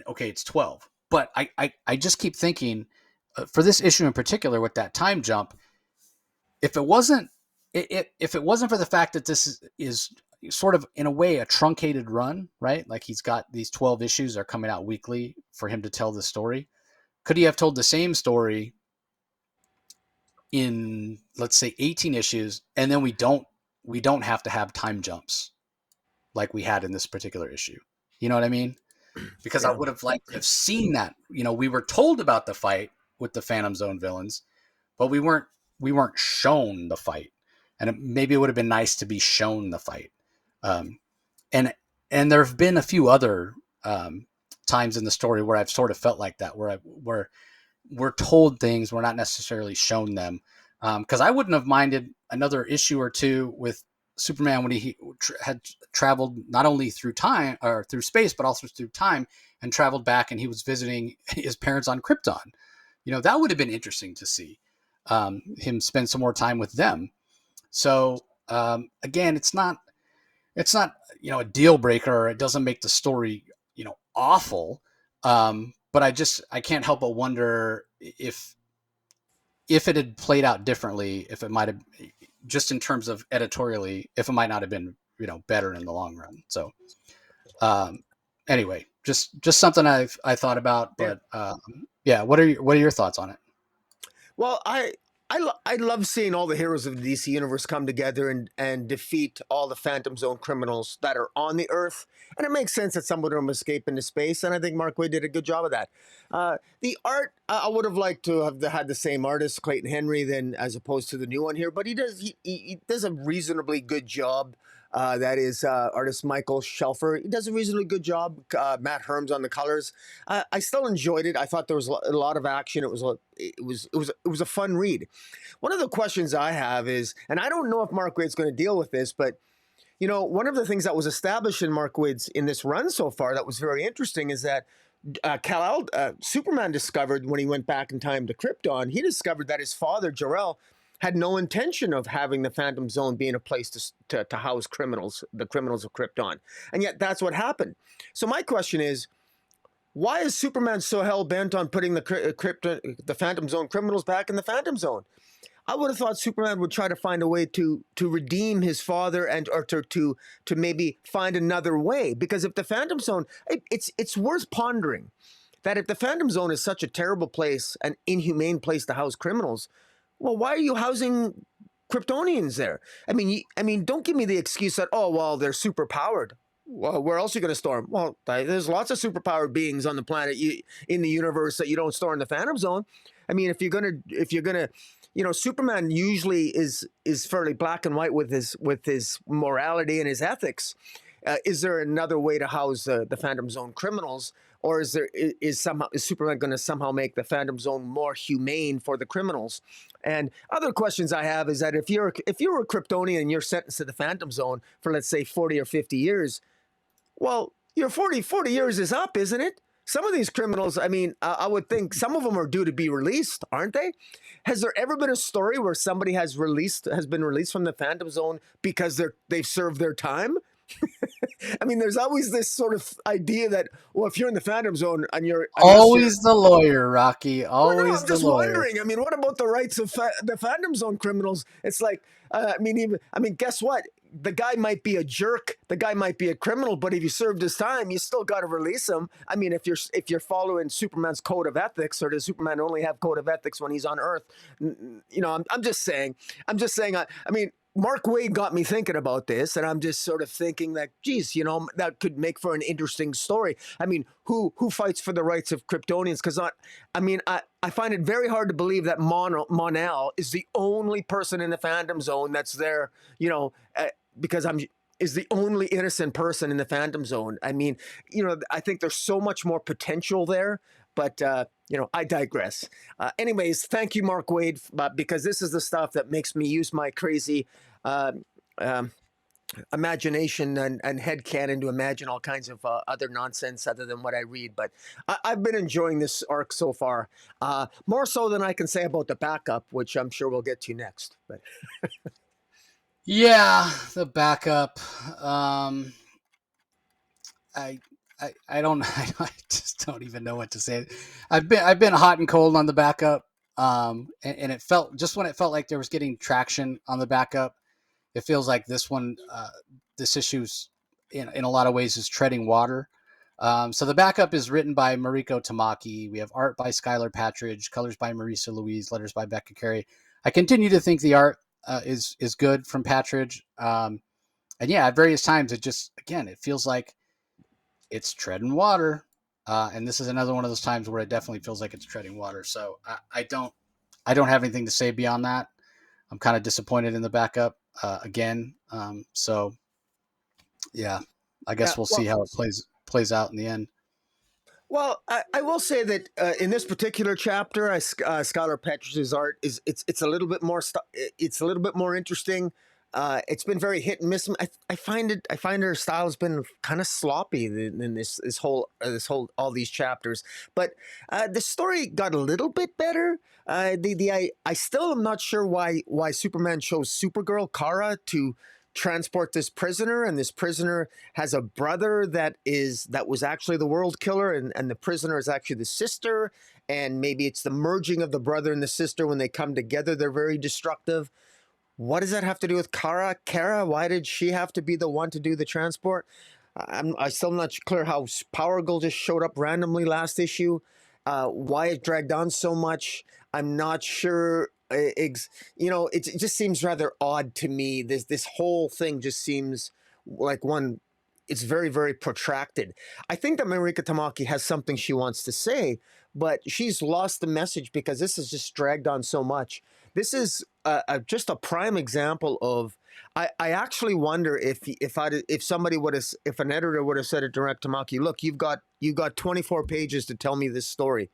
okay, it's 12. But I just keep thinking, for this issue in particular with that time jump, if it wasn't for the fact that this is sort of, in a way, a truncated run, right? Like, he's got these 12 issues that are coming out weekly for him to tell the story. Could he have told the same story in, let's say, 18 issues, and then we don't have to have time jumps like we had in this particular issue? You know what I mean? Because I would have liked to have seen that. We were told about the fight with the Phantom Zone villains, but we weren't shown the fight. and maybe it would have been nice to be shown the fight. Um, and and there have been a few other times in the story where I've sort of felt like that, where we're told things, we're not necessarily shown them. Because I wouldn't have minded another issue or two with Superman when he had traveled not only through time or through space, but also through time, and traveled back, and he was visiting his parents on Krypton. That would have been interesting to see him spend some more time with them. So again, it's not a deal breaker, or it doesn't make the story awful. But I can't help but wonder if it had played out differently, if it might have, just in terms of editorially, if it might not have been better in the long run. So anyway, just something I thought about. But yeah, what are your thoughts on it? Well, I love seeing all the heroes of the DC universe come together and defeat all the Phantom Zone criminals that are on the Earth, and it makes sense that some of them escape into space, and I think Mark Waid did a good job of that. The art, I would have liked to have had the same artist, Clayton Henry, than as opposed to the new one here, but he does a reasonably good job. That is artist Michael Shelfer. He does a reasonably good job. Matt Herms on the colors. I still enjoyed it. I thought there was a lot of action. It was a fun read. One of the questions I have is, and I don't know if Mark Waid's going to deal with this, but one of the things that was established in Mark Waid's in this run so far that was very interesting is that Superman discovered when he went back in time to Krypton, he discovered that his father Jor-El had no intention of having the Phantom Zone being a place to house criminals, the criminals of Krypton, and yet that's what happened. So my question is, why is Superman so hell bent on putting the Phantom Zone criminals back in the Phantom Zone? I would have thought Superman would try to find a way to redeem his father or to maybe find another way. Because if the Phantom Zone, it's worth pondering that if the Phantom Zone is such a terrible place, an inhumane place to house criminals, well, why are you housing Kryptonians there? I mean, don't give me the excuse that, oh, well, they're super powered. Well, where else are you going to store them? Well, there's lots of superpowered beings on the planet, in the universe, that you don't store in the Phantom Zone. I mean, if you're gonna, Superman usually is fairly black and white with his morality and his ethics. Is there another way to house the Phantom Zone criminals, or is Superman going to somehow make the Phantom Zone more humane for the criminals? And other questions I have is that if you're a Kryptonian and you're sentenced to the Phantom Zone for, let's say, 40 or 50 years, well, your 40 years is up, isn't it? Some of these criminals, I mean, I would think some of them are due to be released, aren't they? Has there ever been a story where somebody has been released from the Phantom Zone because they've served their time? I mean, there's always this sort of idea that, well, if you're in the Phantom Zone and always the lawyer, Rocky, always well, no, I'm the just lawyer. wondering. I mean, what about the rights of the Phantom Zone criminals? It's like, guess what? The guy might be a jerk. The guy might be a criminal, but if you served his time, you still got to release him. I mean, if you're following Superman's code of ethics, or does Superman only have code of ethics when he's on Earth? I'm just saying. I mean, Mark Waid got me thinking about this, and I'm just sort of thinking that, geez, that could make for an interesting story. I mean, who fights for the rights of Kryptonians? Because I find it very hard to believe that Mon-El is the only person in the Phantom Zone that's there, because is the only innocent person in the Phantom Zone. I mean, I think there's so much more potential there. But, I digress. Anyways, thank you, Mark Waid, because this is the stuff that makes me use my crazy imagination and headcanon to imagine all kinds of other nonsense other than what I read. But I've been enjoying this arc so far, more so than I can say about the backup, which I'm sure we'll get to next. But Yeah, the backup. I don't I just don't even know what to say. I've been hot and cold on the backup. And it felt, just when it felt like there was getting traction on the backup, it feels like this issue's in a lot of ways is treading water. So the backup is written by Mariko Tamaki. We have art by Skylar Patridge, colors by Marisa Louise, letters by Becca Carey. I continue to think the art is good from Patridge. And yeah, at various times it feels like it's treading water. And this is another one of those times where it definitely feels like it's treading water. So I don't have anything to say beyond that. I'm kind of disappointed in the backup. again. So yeah, I Yeah, guess we'll see well, how it plays out in the end. well, I will say that in this particular chapter, Skylar Petrus's art is it's a little bit more it's a little bit more interesting. It's been very hit and miss. I find her style has been kind of sloppy in this whole all these chapters. But the story got a little bit better. I still am not sure why Superman chose Supergirl Kara to transport this prisoner, and this prisoner has a brother that was actually the world killer, and the prisoner is actually the sister, and maybe it's the merging of the brother and the sister. When they come together, they're very destructive. What does that have to do with Kara? Why did she have to be the one to do the transport? I still not clear how Power Girl just showed up randomly last issue. Why it dragged on so much, I'm not sure. It just seems rather odd to me. This whole thing just seems like one. It's very, very protracted. I think that Marika Tamaki has something she wants to say, but she's lost the message because this has just dragged on so much. This is just a prime example of. I actually wonder if somebody would have, if an editor would have said it direct to Maki, look, you've got 24 pages to tell me this story.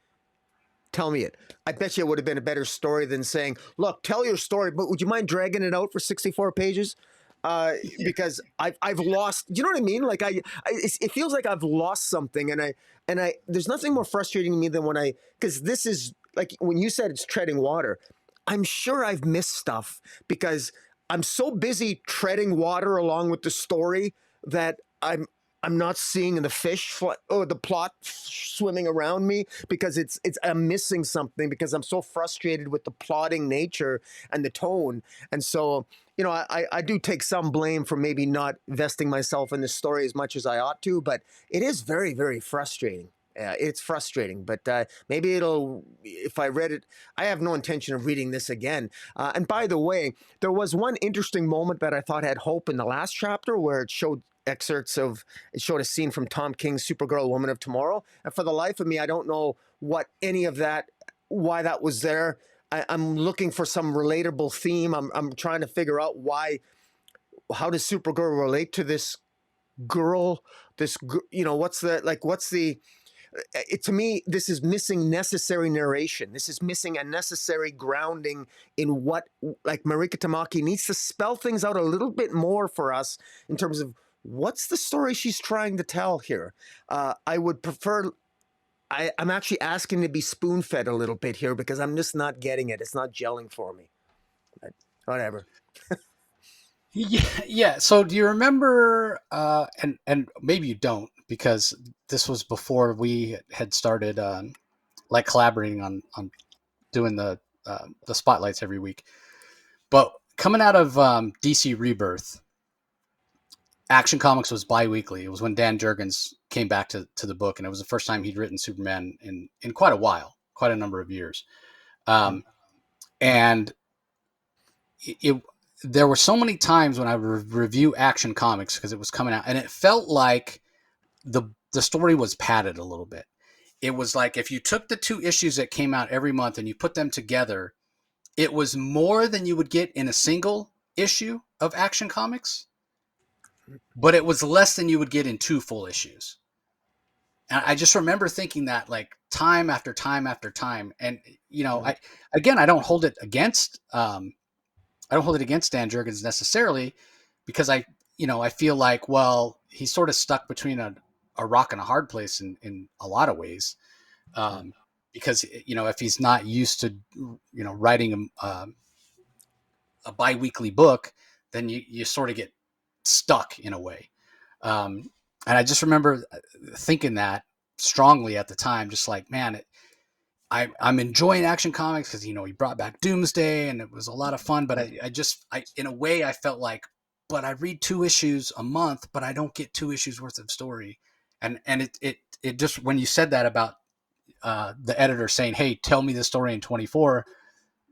Tell me it. I bet you it would have been a better story than saying, look, tell your story, but would you mind dragging it out for 64 pages? Because I've lost. Do you know what I mean? Like it feels like I've lost something, and I there's nothing more frustrating to me than because this is like when you said it's treading water. I'm sure I've missed stuff because I'm so busy treading water along with the story that I'm not seeing the the plot swimming around me because I'm missing something because I'm so frustrated with the plotting nature and the tone. And so, I do take some blame for maybe not vesting myself in the story as much as I ought to, but it is very, very frustrating. It's frustrating, but maybe if I read it, I have no intention of reading this again. And by the way, there was one interesting moment that I thought had hope in the last chapter where it showed it showed a scene from Tom King's Supergirl Woman of Tomorrow. And for the life of me, I don't know why that was there. I'm looking for some relatable theme. I'm trying to figure out how does Supergirl relate to this girl? To me, this is missing necessary narration. This is missing a necessary grounding in what, like, Marika Tamaki needs to spell things out a little bit more for us in terms of what's the story she's trying to tell here. I would prefer. I'm actually asking to be spoon fed a little bit here because I'm just not getting it. It's not gelling for me. But whatever. Yeah. So do you remember? And maybe you don't because this was before we had started like collaborating on doing the spotlights every week. But coming out of DC Rebirth, Action Comics was bi-weekly. It was when Dan Jurgens came back to the book, and it was the first time he'd written Superman in quite a while, quite a number of years. And there were so many times when I would review Action Comics because it was coming out, and it felt like the story was padded a little bit. It was like if you took the two issues that came out every month and you put them together, it was more than you would get in a single issue of Action Comics, but it was less than you would get in two full issues. And I just remember thinking that like time after time after time. And I don't hold it against Dan Jurgens necessarily because I feel like, well, he's sort of stuck between a rock and a hard place in a lot of ways. Because, if he's not used to, writing a bi-weekly book, then you sort of get stuck in a way. And I just remember thinking that strongly at the time, just like, man, I'm enjoying Action Comics because, he brought back Doomsday and it was a lot of fun. But in a way, I felt like, but I read 2 issues a month, but I don't get 2 issues worth of story. And it just, when you said that about the editor saying, hey, tell me the story in 24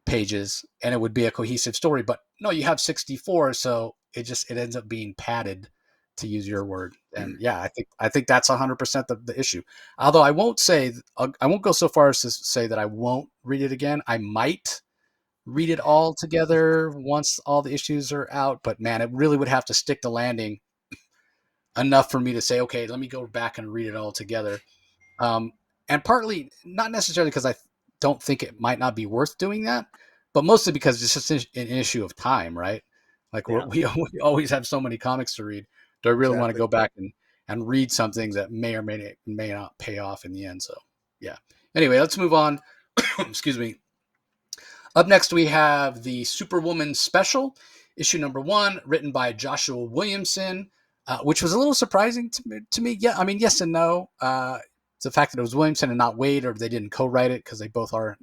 pages and it would be a cohesive story, but no, you have 64. So it ends up being padded, to use your word. And yeah, I think that's 100% the issue. Although I won't go so far as to say that I won't read it again. I might, read it all together once all the issues are out. But man, it really would have to stick the landing enough for me to say, okay, let me go back and read it all together. Um, and partly not necessarily because I don't think it might not be worth doing that, but mostly because it's just an issue of time, right? Like Yeah, we always have so many comics to read. Do I really want to exactly. go back and read something that may or may not pay off in the end? So yeah. Anyway, let's move on. Excuse me. Up next, we have the Superwoman special, issue number 1, written by Joshua Williamson, which was a little surprising to me. Yeah, I mean, yes and no. The fact that it was Williamson and not Waid, or they didn't co-write it because they both are,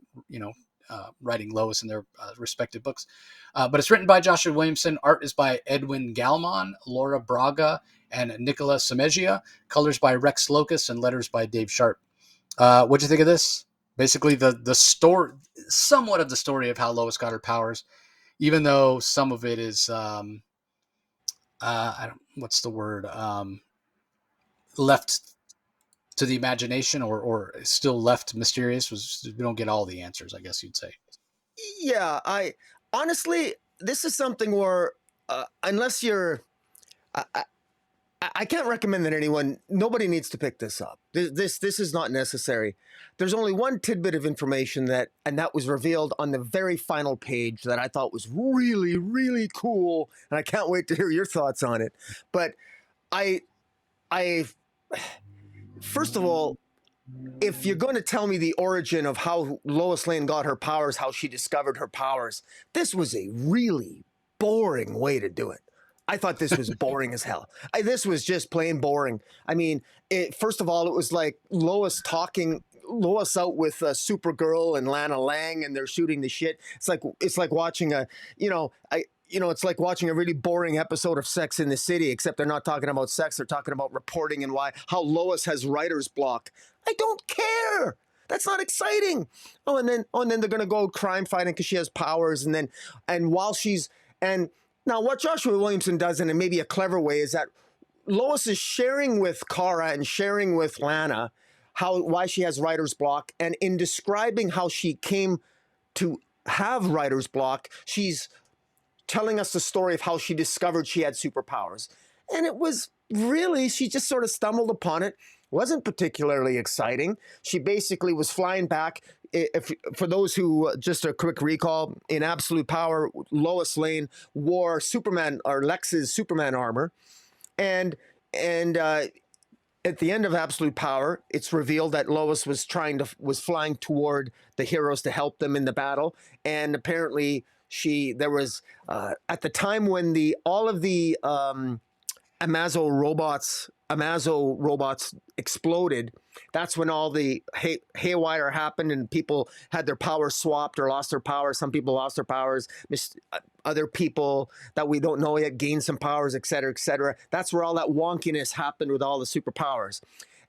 writing Lois in their respective books. But it's written by Joshua Williamson. Art is by Edwin Galman, Laura Braga, and Nicola Semegia. Colors by Rex Locus, and letters by Dave Sharp. What'd you think of this? Basically, the story, somewhat of the story of how Lois got her powers, even though some of it is, I don't, what's the word, left to the imagination, or still left mysterious. Was we don't get all the answers, I guess you'd say. Yeah, I honestly, this is something where unless you're, I, I, I can't recommend that anyone. Nobody needs to pick this up. This is not necessary. There's only one tidbit of information and that was revealed on the very final page that I thought was really, really cool, and I can't wait to hear your thoughts on it. But I, I, first of all, if you're going to tell me the origin of how Lois Lane got her powers, how she discovered her powers, this was a really boring way to do it. I thought this was boring as hell. This was just plain boring. I mean, first of all, it was like Lois out with Supergirl and Lana Lang, and they're shooting the shit. It's like watching it's like watching a really boring episode of Sex in the City, except they're not talking about sex. They're talking about reporting and how Lois has writer's block. I don't care. That's not exciting. And then they're gonna go crime fighting because she has powers, and while she's and now what Joshua Williamson does in maybe a clever way is that Lois is sharing with Kara and sharing with Lana why she has writer's block, and in describing how she came to have writer's block, she's telling us the story of how she discovered she had superpowers. And it was really, she just sort of stumbled upon it. Wasn't particularly exciting. She basically was flying back. For those who, just a quick recall, in Absolute Power, Lois Lane wore Superman or Lex's Superman armor, and at the end of Absolute Power, it's revealed that Lois was flying toward the heroes to help them in the battle, and apparently there was at the time when all of the Amazo robots exploded. That's when all the haywire happened, and people had their powers swapped or lost their powers. Some people lost their powers. Other people that we don't know yet gained some powers, et cetera, et cetera. That's where all that wonkiness happened with all the superpowers.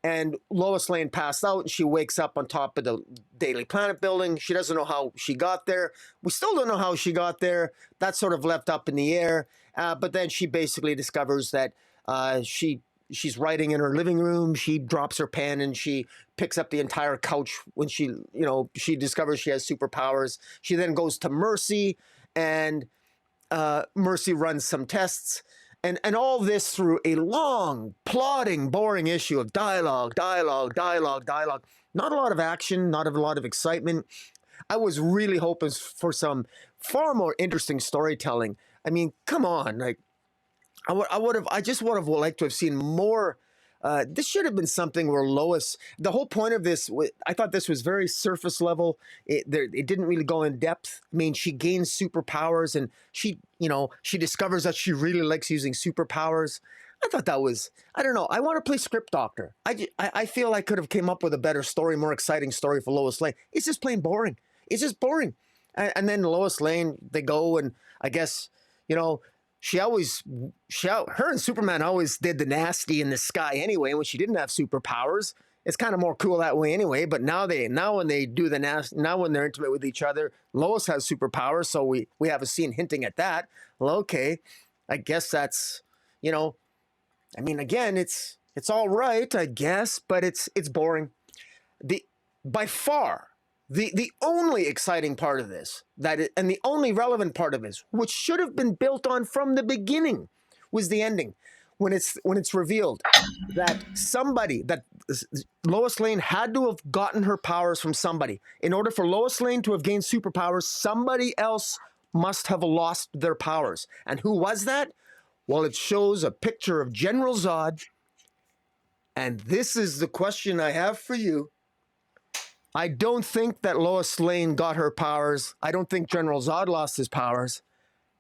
And Lois Lane passed out, and she wakes up on top of the Daily Planet building. She doesn't know how she got there. We still don't know how she got there. That's sort of left up in the air. But then she basically discovers that she's writing in her living room. She drops her pen and she picks up the entire couch when she discovers she has superpowers. She then goes to Mercy, and Mercy runs some tests. And all this through a long, plodding, boring issue of dialogue. Not a lot of action, not a lot of excitement. I was really hoping for some far more interesting storytelling. I mean, come on, like I just would have liked to have seen more. This should have been something where Lois. The whole point of this, I thought this was very surface level. It didn't really go in depth. I mean, she gains superpowers, and she discovers that she really likes using superpowers. I thought that was. I don't know. I want to play script doctor. I feel I could have came up with a better story, more exciting story for Lois Lane. It's just plain boring. It's just boring. And then Lois Lane, they go, and I guess her and Superman always did the nasty in the sky anyway. When she didn't have superpowers, it's kind of more cool that way anyway. But now when they do the nasty, now when they're intimate with each other, Lois has superpowers, so we have a scene hinting at that. Well, okay, I guess that's I mean, again, it's all right, I guess, but it's boring. By far The only exciting part of this, and the only relevant part of this, which should have been built on from the beginning, was the ending, when it's revealed that Lois Lane had to have gotten her powers from somebody. In order for Lois Lane to have gained superpowers, somebody else must have lost their powers. And who was that? Well, it shows a picture of General Zod. And this is the question I have for you. I don't think that Lois Lane got her powers. I don't think General Zod lost his powers.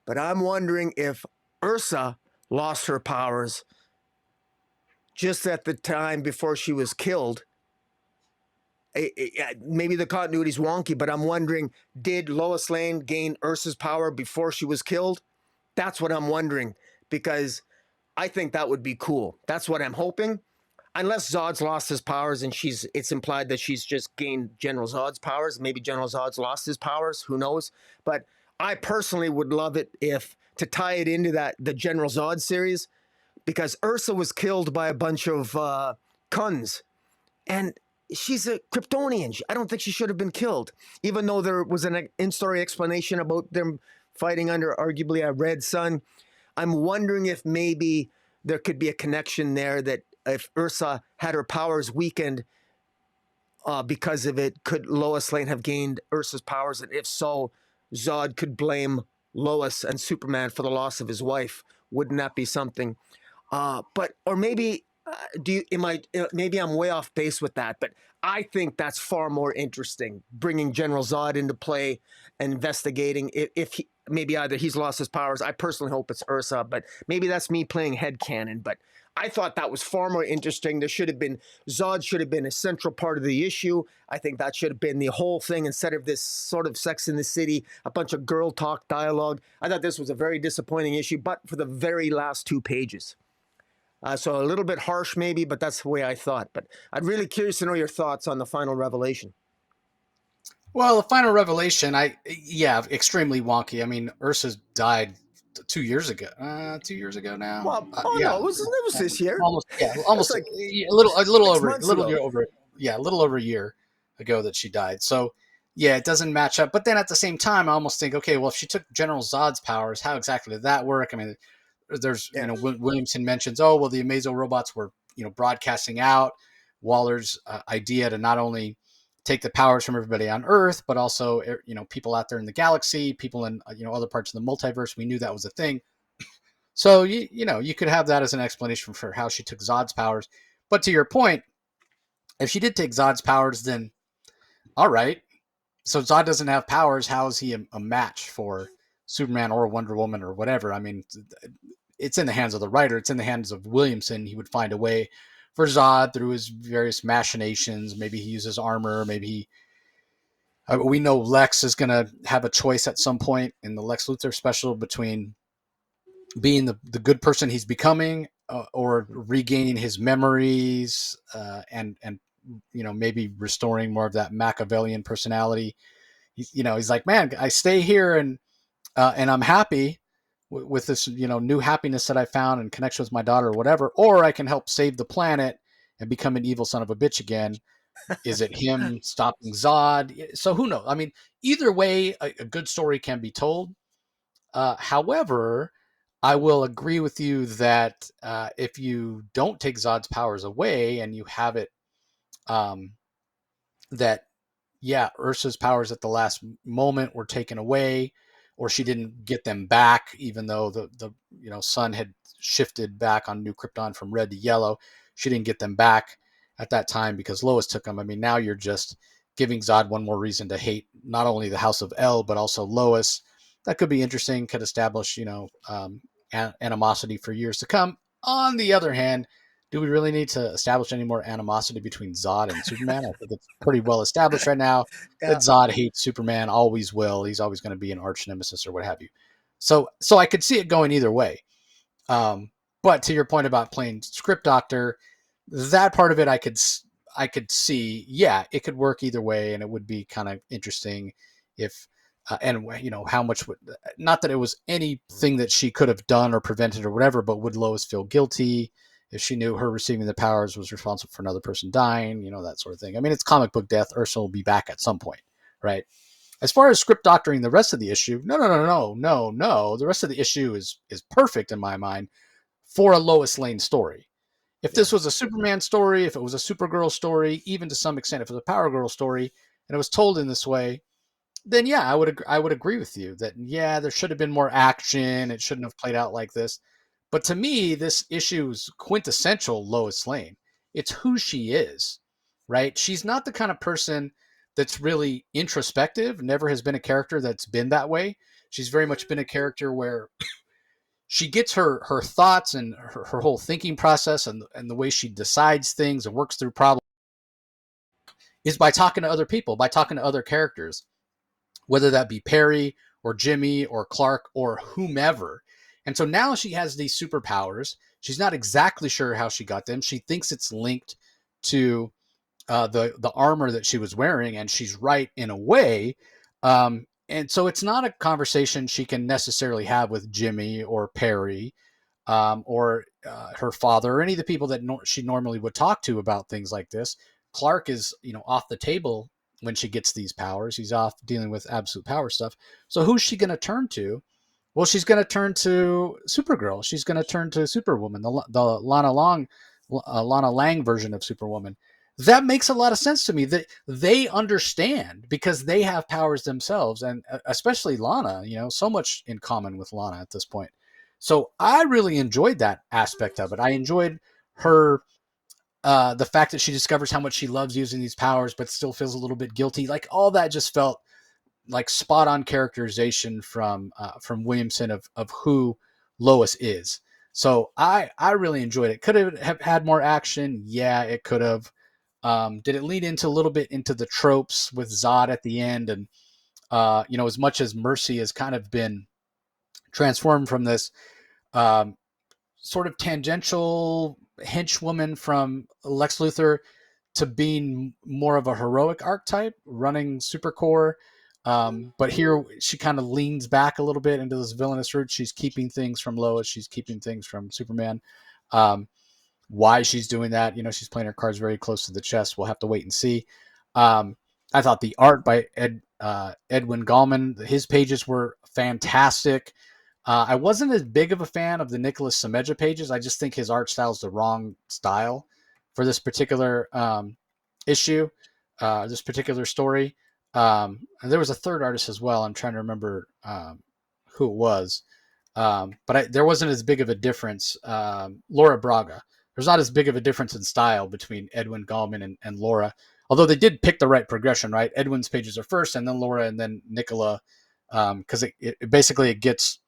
But I'm wondering if Ursa lost her powers just at the time before she was killed. Maybe the continuity's wonky, but I'm wondering, did Lois Lane gain Ursa's power before she was killed? That's what I'm wondering, because I think that would be cool. That's what I'm hoping. Unless Zod's lost his powers and it's implied that she's just gained General Zod's powers. Maybe General Zod's lost his powers. Who knows? But I personally would love it to tie it into the General Zod series, because Ursa was killed by a bunch of Kuns. And she's a Kryptonian. I don't think she should have been killed, even though there was an in-story explanation about them fighting under arguably a red sun. I'm wondering if maybe there could be a connection there, that if Ursa had her powers weakened because of it, could Lois Lane have gained Ursa's powers? And if so, Zod could blame Lois and Superman for the loss of his wife. Wouldn't that be something? Or maybe maybe I'm way off base with that, but I think that's far more interesting, bringing General Zod into play and investigating if maybe either he's lost his powers. I personally hope it's Ursa, but maybe that's me playing headcanon. But I thought that was far more interesting. Zod should have been a central part of the issue. I think that should have been the whole thing, instead of this sort of Sex in the City, a bunch of girl talk dialogue. I thought this was a very disappointing issue, but for the very last 2 pages. So a little bit harsh maybe, but that's the way I thought. But I'm really curious to know your thoughts on the final revelation. Well, the final revelation, extremely wonky. I mean, Ursa died 2 years ago. 2 years ago now. Well, no, it was this year. Almost like a little over a year ago that she died. So yeah, it doesn't match up. But then at the same time, I almost think, okay, well, if she took General Zod's powers, how exactly did that work? I mean, there's Williamson mentions, the Amazo robots were broadcasting out Waller's idea to not only take the powers from everybody on Earth, but also people out there in the galaxy, people in other parts of the multiverse. We knew that was a thing. So you could have that as an explanation for how she took Zod's powers. But to your point, if she did take Zod's powers, then all right. So Zod doesn't have powers. How is he a match for Superman or Wonder Woman or whatever? I mean, it's in the hands of the writer. It's in the hands of Williamson. He would find a way for Zod through his various machinations. Maybe he uses armor. Maybe we know Lex is going to have a choice at some point in the Lex Luthor special between being the good person he's becoming or regaining his memories and maybe restoring more of that Machiavellian personality. He's like, man, I stay here and I'm happy with this, new happiness that I found in connection with my daughter or whatever, or I can help save the planet and become an evil son of a bitch again. Is it him stopping Zod? So who knows? I mean, either way, a good story can be told. However, I will agree with you that if you don't take Zod's powers away and you have it, Ursa's powers at the last moment were taken away, or she didn't get them back, even though the sun had shifted back on New Krypton from red to yellow. She didn't get them back at that time because Lois took them. I mean, now you're just giving Zod one more reason to hate not only the House of El, but also Lois. That could be interesting, could establish, animosity for years to come. On the other hand, do we really need to establish any more animosity between Zod and Superman? I think it's pretty well established right now that Zod hates Superman, always will. He's always going to be an arch nemesis or what have you. So I could see it going either way. But to your point about playing script doctor, that part of it I could see. Yeah, it could work either way, and it would be kind of interesting if. How much would, not that it was anything that she could have done or prevented or whatever, but would Lois feel guilty if she knew her receiving the powers was responsible for another person dying, that sort of thing. I mean, it's comic book death. Ursula will be back at some point. right? As far as script doctoring the rest of the issue, no. The rest of the issue is perfect in my mind for a Lois Lane story. If Yeah. this was a Superman story, if it was a Supergirl story, even to some extent, if it was a Power Girl story, and it was told in this way, then yeah, I would agree with you that yeah, there should have been more action. It shouldn't have played out like this. But to me, this issue is quintessential Lois Lane. It's who she is, right? She's not the kind of person that's really introspective. Never has been a character that's been that way. She's very much been a character where she gets her thoughts and her whole thinking process and the way she decides things and works through problems is by talking to other people, by talking to other characters, whether that be Perry or Jimmy or Clark or whomever. And so now she has these superpowers. She's not exactly sure how she got them. She thinks it's linked to the armor that she was wearing, and she's right in a way. And so it's not a conversation she can necessarily have with Jimmy or Perry or her father or any of the people that she normally would talk to about things like this. Clark is, off the table when she gets these powers. He's off dealing with absolute power stuff. So who's she going to turn to? Well, she's going to turn to Supergirl. She's going to turn to Superwoman, the Lana Lang version of Superwoman. That makes a lot of sense to me. That they understand because they have powers themselves, and especially Lana. So much in common with Lana at this point. So I really enjoyed that aspect of it. I enjoyed her the fact that she discovers how much she loves using these powers, but still feels a little bit guilty. Like all that just felt like spot on characterization from Williamson of who Lois is. So I really enjoyed it. Could it have had more action? Yeah, it could have. Did it lead into a little bit into the tropes with Zod at the end? And as much as Mercy has kind of been transformed from this um, sort of tangential henchwoman from Lex Luthor to being more of a heroic archetype, running Supercore. But here she kind of leans back a little bit into this villainous route. She's keeping things from Lois. She's keeping things from Superman. Um, why she's doing that, she's playing her cards very close to the chest. We'll have to wait and see. I thought the art by Edwin Gallman, his pages were fantastic. I wasn't as big of a fan of the Nicholas Semeja pages. I just think his art style is the wrong style for this particular issue, this particular story. And there was a third artist as well. I'm trying to remember who it was. But there wasn't as big of a difference. Laura Braga. There's not as big of a difference in style between Edwin Gallman and Laura, although they did pick the right progression, right? Edwin's pages are first, and then Laura, and then Nicola, because it basically it gets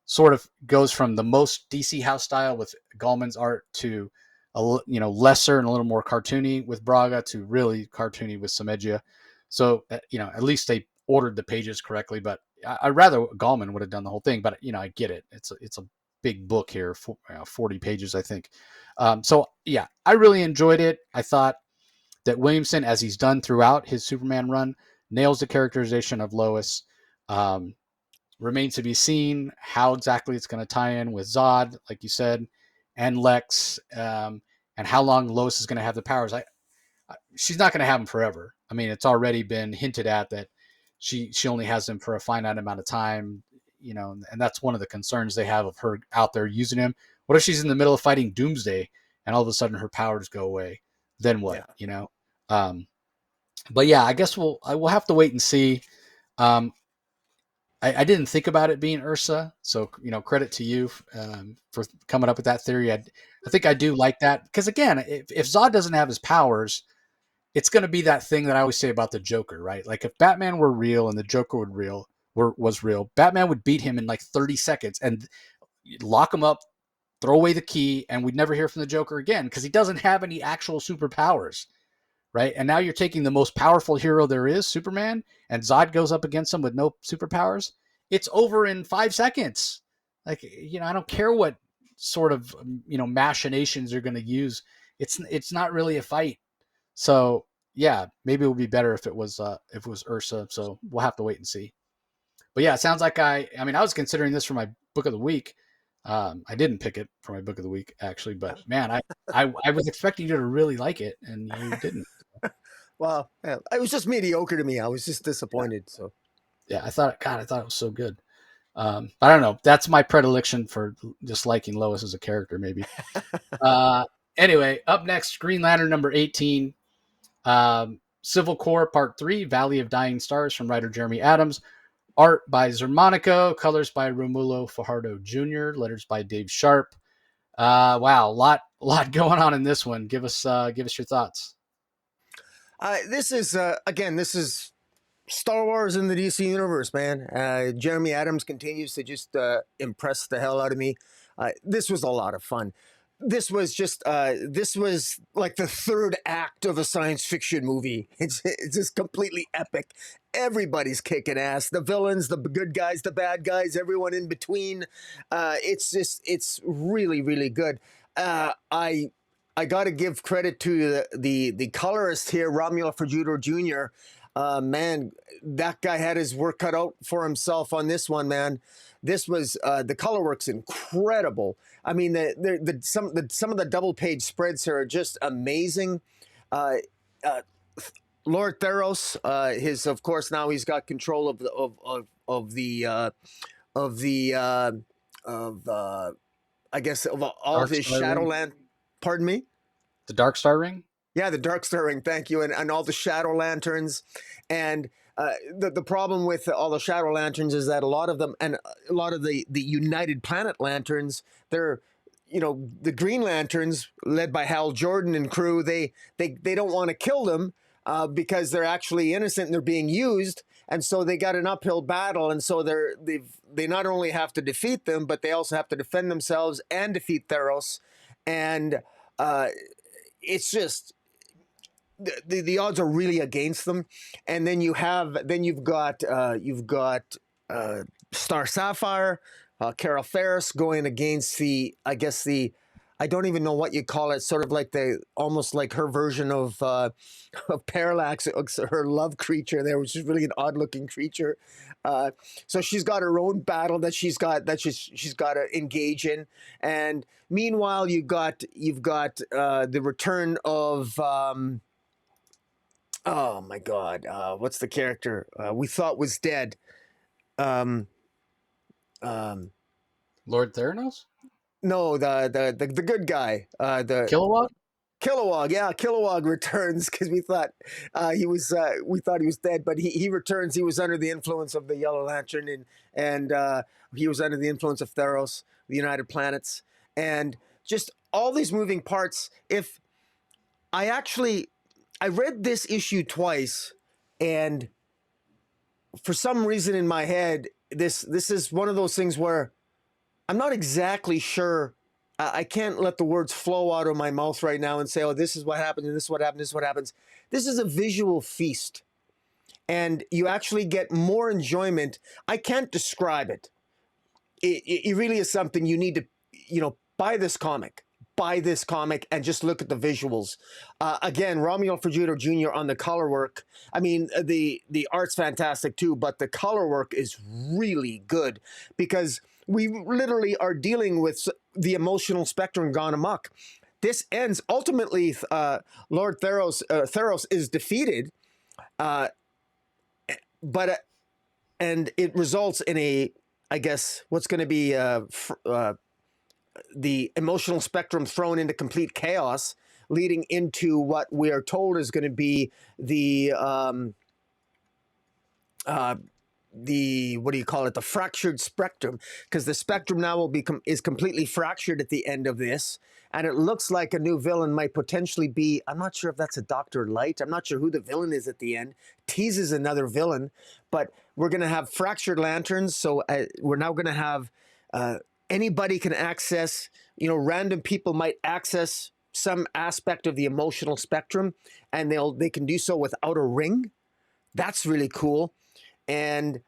sort of goes from the most DC house style with Gallman's art to lesser and a little more cartoony with Braga to really cartoony with Semegia. So at least they ordered the pages correctly. But I'd rather Gallman would have done the whole thing. But I get it. It's a big book here, 40 pages, I think. So yeah, I really enjoyed it. I thought that Williamson, as he's done throughout his Superman run, nails the characterization of Lois. Remains to be seen how exactly it's going to tie in with Zod, like you said, and Lex, and how long Lois is going to have the powers. She's not going to have them forever. I mean, it's already been hinted at that she only has them for a finite amount of time, and that's one of the concerns they have of her out there using him. What if she's in the middle of fighting Doomsday and all of a sudden her powers go away? Then what? Yeah. But yeah, I guess I will have to wait and see. Um, I didn't think about it being Ursa, so credit to you for coming up with that theory. I think I do like that because again, if Zod doesn't have his powers, it's going to be that thing that I always say about the Joker, right? Like if Batman were real and the Joker was real, Batman would beat him in like 30 seconds and lock him up, throw away the key, and we'd never hear from the Joker again because he doesn't have any actual superpowers, right? And now you're taking the most powerful hero there is, Superman, and Zod goes up against him with no superpowers. It's over in 5 seconds. Like, I don't care what sort of, machinations you're going to use. It's not really a fight. So yeah, maybe it would be better if it was Ursa. So we'll have to wait and see. But yeah, it sounds like I mean, I was considering this for my book of the week. I didn't pick it for my book of the week actually, but man, I was expecting you to really like it, and you didn't. Well, yeah, it was just mediocre to me. I was just disappointed. So Yeah, I thought it was so good. I don't know. That's my predilection for just liking Lois as a character, maybe. Uh, anyway, up next, Green Lantern number 18, Civil Core Part 3, Valley of Dying Stars from writer Jeremy Adams. Art by Zermanico, colors by Romulo Fajardo Jr., letters by Dave Sharp. Wow, lot going on in this one. Give us your thoughts. this is again, this is Star Wars in the DC universe, man. Jeremy Adams continues to just impress the hell out of me. This was a lot of fun. This was like the third act of a science fiction movie. It's just completely epic. Everybody's kicking ass. The villains, the good guys, the bad guys, everyone in between. It's really, really good. I got to give credit to the colorist here, Romulo Fajardo Jr. Man, that guy had his work cut out for himself on this one, man. This was the color work's incredible. I mean, some of the double page spreads here are just amazing. Uh, uh, Lord Theros, his of course now he's got control of I guess of all of Dark his Star Ring? Shadowland. Pardon me. The Dark Star Ring? Yeah, the Dark Star Ring, thank you, and all the Shadow Lanterns. And the problem with all the Shadow Lanterns is that a lot of them, and a lot of the United Planet Lanterns, they're, the Green Lanterns, led by Hal Jordan and crew, they don't want to kill them because they're actually innocent and they're being used. And so they got an uphill battle, and so they not only have to defeat them, but they also have to defend themselves and defeat Theros. And it's just the odds are really against them. And then you've got Star Sapphire, Carol Ferris going against I don't even know what you call it, sort of like almost like her version of Parallax, her love creature there, which is really an odd looking creature. So she's got her own battle that she's got to engage in. And meanwhile, you've got the return of oh my God, what's the character we thought was dead? Um, um, Lord Theranos? no, the good guy, the Kilowatt? Kilowog. Yeah, Kilowog returns because we thought he was dead, but he returns. He was under the influence of the Yellow Lantern, and he was under the influence of Theros, the United Planets, and just all these moving parts. If I read this issue twice, and for some reason in my head, this is one of those things where I'm not exactly sure. I can't let the words flow out of my mouth right now and say, oh, this is what happened, and this is what happened, this is what happens. This is a visual feast, and you actually get more enjoyment. I can't describe it. It really is something you need to, buy this comic. Buy this comic and just look at the visuals. Again, Romulo Fajardo Jr. on the color work. I mean, the art's fantastic too, but the color work is really good because we literally are dealing with the emotional spectrum gone amok. This ends ultimately. Lord Theros is defeated, but and it results in I guess what's going to be the emotional spectrum thrown into complete chaos, leading into what we are told is going to be the what do you call it? The fractured spectrum, because the spectrum now is completely fractured at the end of this, and it looks like a new villain might potentially be. I'm not sure if that's a Dr. Light. I'm not sure who the villain is at the end. Teases another villain, but we're going to have fractured lanterns. So we're now going to have. Anybody can access, random people might access some aspect of the emotional spectrum, and they can do so without a ring. That's really cool. And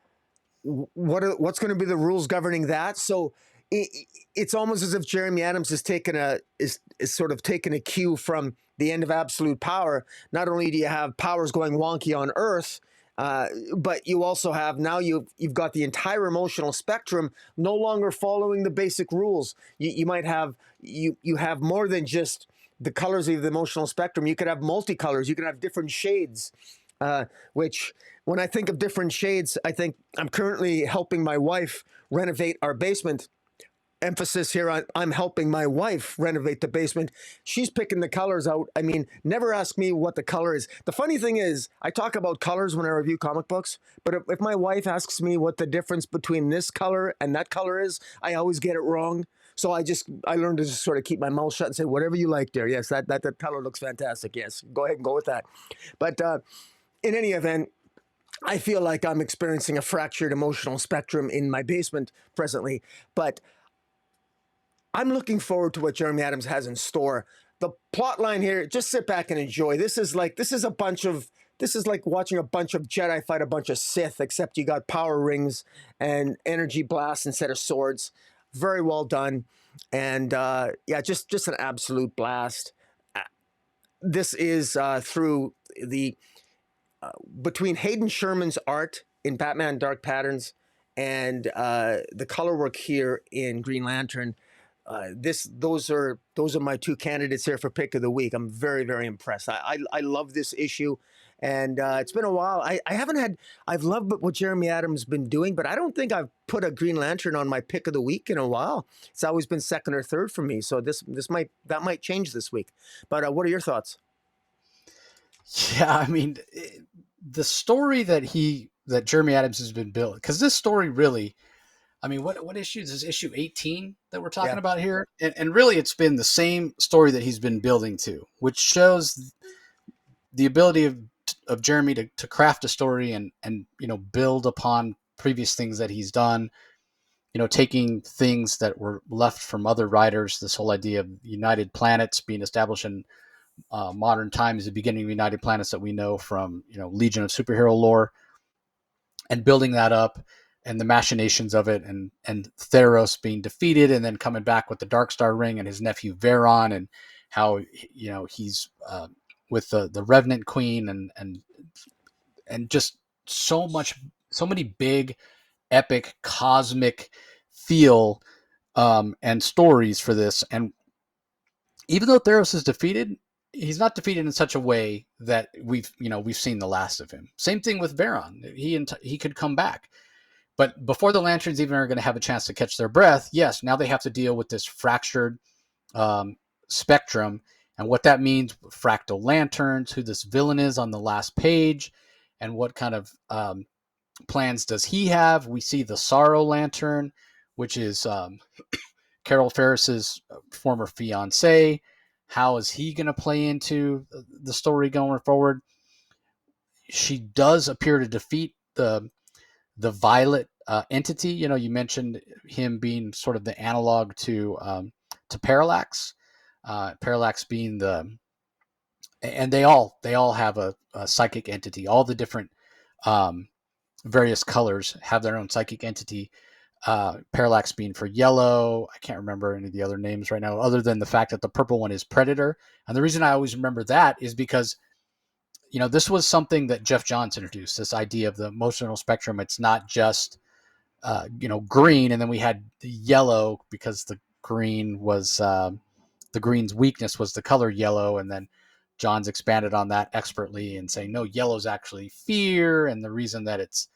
what's going to be the rules governing that? So it's almost as if Jeremy Adams has is sort of taken a cue from the end of Absolute Power. Not only do you have powers going wonky on Earth, but you also have now you've got the entire emotional spectrum no longer following the basic rules. You might have you have more than just the colors of the emotional spectrum. You could have multicolors. You can have different shades. Which, when I think of different shades, I think I'm currently helping my wife renovate our basement. Emphasis here on I'm helping my wife renovate the basement. She's picking the colors out. I mean, never ask me what the color is. The funny thing is, I talk about colors when I review comic books, but if my wife asks me what the difference between this color and that color is, I always get it wrong. So I learned to just sort of keep my mouth shut and say whatever you like there. Yes, that color looks fantastic. Yes, go ahead and go with that. But in any event, I feel like I'm experiencing a fractured emotional spectrum in my basement presently, but I'm looking forward to what Jeremy Adams has in store. The plot line here, just sit back and enjoy. This is like watching a bunch of Jedi fight a bunch of Sith, except you got power rings and energy blasts instead of swords. Very well done. And yeah, just an absolute blast. This is through the between Hayden Sherman's art in Batman Dark Patterns and the color work here in Green Lantern. Those are my two candidates here for pick of the week. I'm very, very impressed. I love this issue, and it's been a while. I've loved what Jeremy Adams been doing, but I don't think I've put a Green Lantern on my pick of the week in a while. It's always been second or third for me. So that might change this week. But what are your thoughts? Yeah, I mean, the story that Jeremy Adams has been building, because this story really, I mean, what issue is this? Issue 18 that we're talking about here? And really, it's been the same story that he's been building to, which shows the ability of Jeremy to craft a story and build upon previous things that he's done. Taking things that were left from other writers, this whole idea of United Planets being established in modern times, the beginning of United Planets that we know from Legion of Superhero lore, and building that up and the machinations of it, and Theros being defeated and then coming back with the Dark Star Ring and his nephew Veron, and how he's with the Revenant Queen, and just so many big epic cosmic feel and stories for this. And even though Theros is defeated, he's not defeated in such a way that we've seen the last of him. Same thing with Veron. He could come back. But before the Lanterns even are going to have a chance to catch their breath, yes, now they have to deal with this fractured spectrum, and what that means, fractal lanterns, who this villain is on the last page, and what kind of plans does he have. We see the Sorrow Lantern, which is Carol Ferris's former fiance. How is he going to play into the story going forward? She does appear to defeat the Violet entity. You mentioned him being sort of the analog to Parallax. Parallax being and they all have a psychic entity. All the different various colors have their own psychic entity. Parallax being for yellow. I can't remember any of the other names right now, other than the fact that the purple one is Predator. And the reason I always remember that is because this was something that Jeff Johns introduced, this idea of the emotional spectrum. It's not just green, and then we had the yellow, because the green's weakness was the color yellow, and then Johns expanded on that expertly and saying, no, yellow's actually fear, and the reason that it's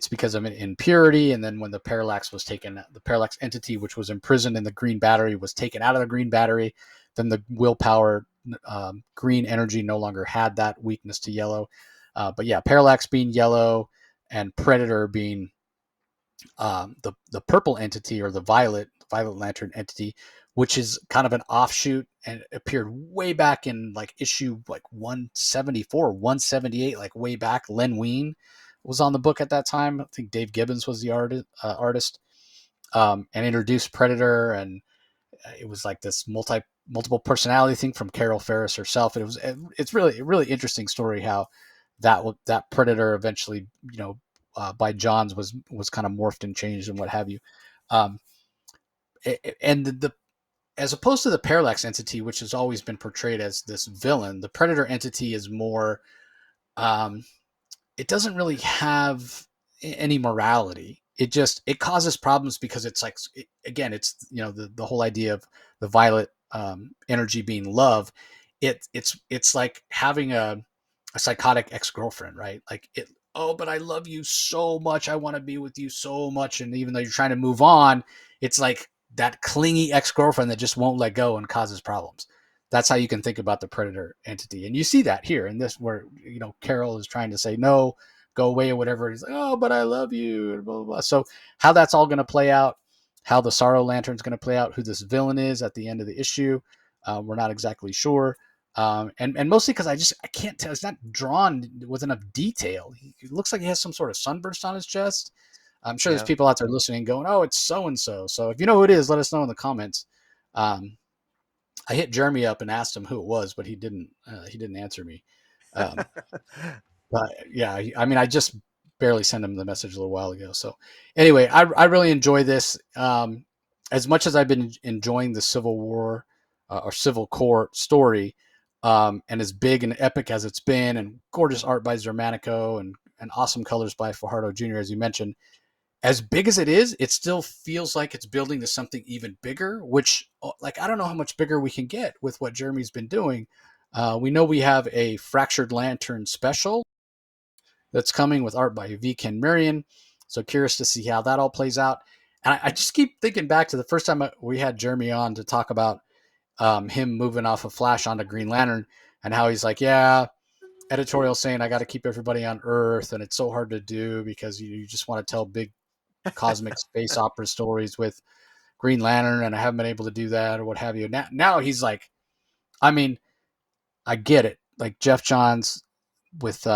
because of an impurity. And then when the Parallax was taken, the Parallax entity, which was imprisoned in the green battery, was taken out of the green battery, then the willpower green energy no longer had that weakness to yellow. But yeah, Parallax being yellow and Predator being the purple entity, or the Violet Lantern entity, which is kind of an offshoot and appeared way back in like issue like 174, 178, like way back. Len Wein was on the book at that time. I think Dave Gibbons was the artist, and introduced Predator, and it was like this multiple personality thing from Carol Ferris herself. And it's really a really interesting story how that Predator eventually, by Johns was kind of morphed and changed and what have you. And as opposed to the Parallax entity, which has always been portrayed as this villain, the Predator entity is more, it doesn't really have any morality. It causes problems because it's like, it's the whole idea of the Violet energy being love, it's like having a psychotic ex-girlfriend, right? Like it, oh, but I love you so much. I want to be with you so much. And even though you're trying to move on, it's like that clingy ex-girlfriend that just won't let go and causes problems. That's how you can think about the predator entity. And you see that here in this, where, Carol is trying to say, no, go away or whatever. He's like, oh, but I love you. Blah, blah, blah. So how that's all going to play out, how the Sorrow Lantern's going to play out, who this villain is at the end of the issue, we're not exactly sure. And mostly because I can't tell. It's not drawn with enough detail. It looks like he has some sort of sunburst on his chest. I'm sure there's Yeah. people out there listening going, "Oh, it's so and so." So if you know who it is, let us know in the comments. Um, I hit Jeremy up and asked him who it was, but he didn't. He didn't answer me. Um, but yeah, I mean, I just barely sent him the message a little while ago. So anyway, I really enjoy this. As much as I've been enjoying the Civil War or Civil Core story, and as big and epic as it's been, and gorgeous art by Zermanico and awesome colors by Fajardo Jr., as you mentioned, as big as it is, it still feels like it's building to something even bigger, which, like, I don't know how much bigger we can get with what Jeremy's been doing. We know we have a Fractured Lantern special that's coming with art by V. Ken Marion. So curious to see how that all plays out. And I just keep thinking back to the first time we had Jeremy on to talk about him moving off of Flash onto Green Lantern, and how he's like, yeah, editorial saying I got to keep everybody on Earth, and it's so hard to do because you just want to tell big cosmic space opera stories with Green Lantern, and I haven't been able to do that or what have you. Now he's like, I mean, I get it. Like Jeff Johns with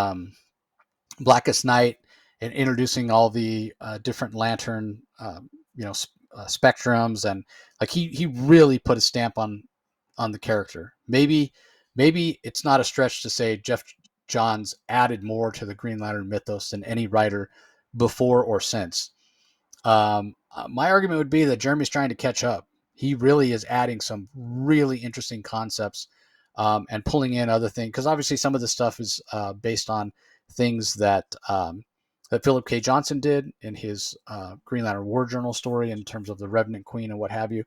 Blackest Night and introducing all the different Lantern, spectrums, and like he really put a stamp on the character. Maybe it's not a stretch to say Jeff Johns added more to the Green Lantern mythos than any writer before or since. My argument would be that Jeremy's trying to catch up. He really is adding some really interesting concepts, and pulling in other things, because obviously some of the stuff is based on things that Phillip K. Johnson did in his Green Lantern War Journal story in terms of the Revenant Queen and what have you.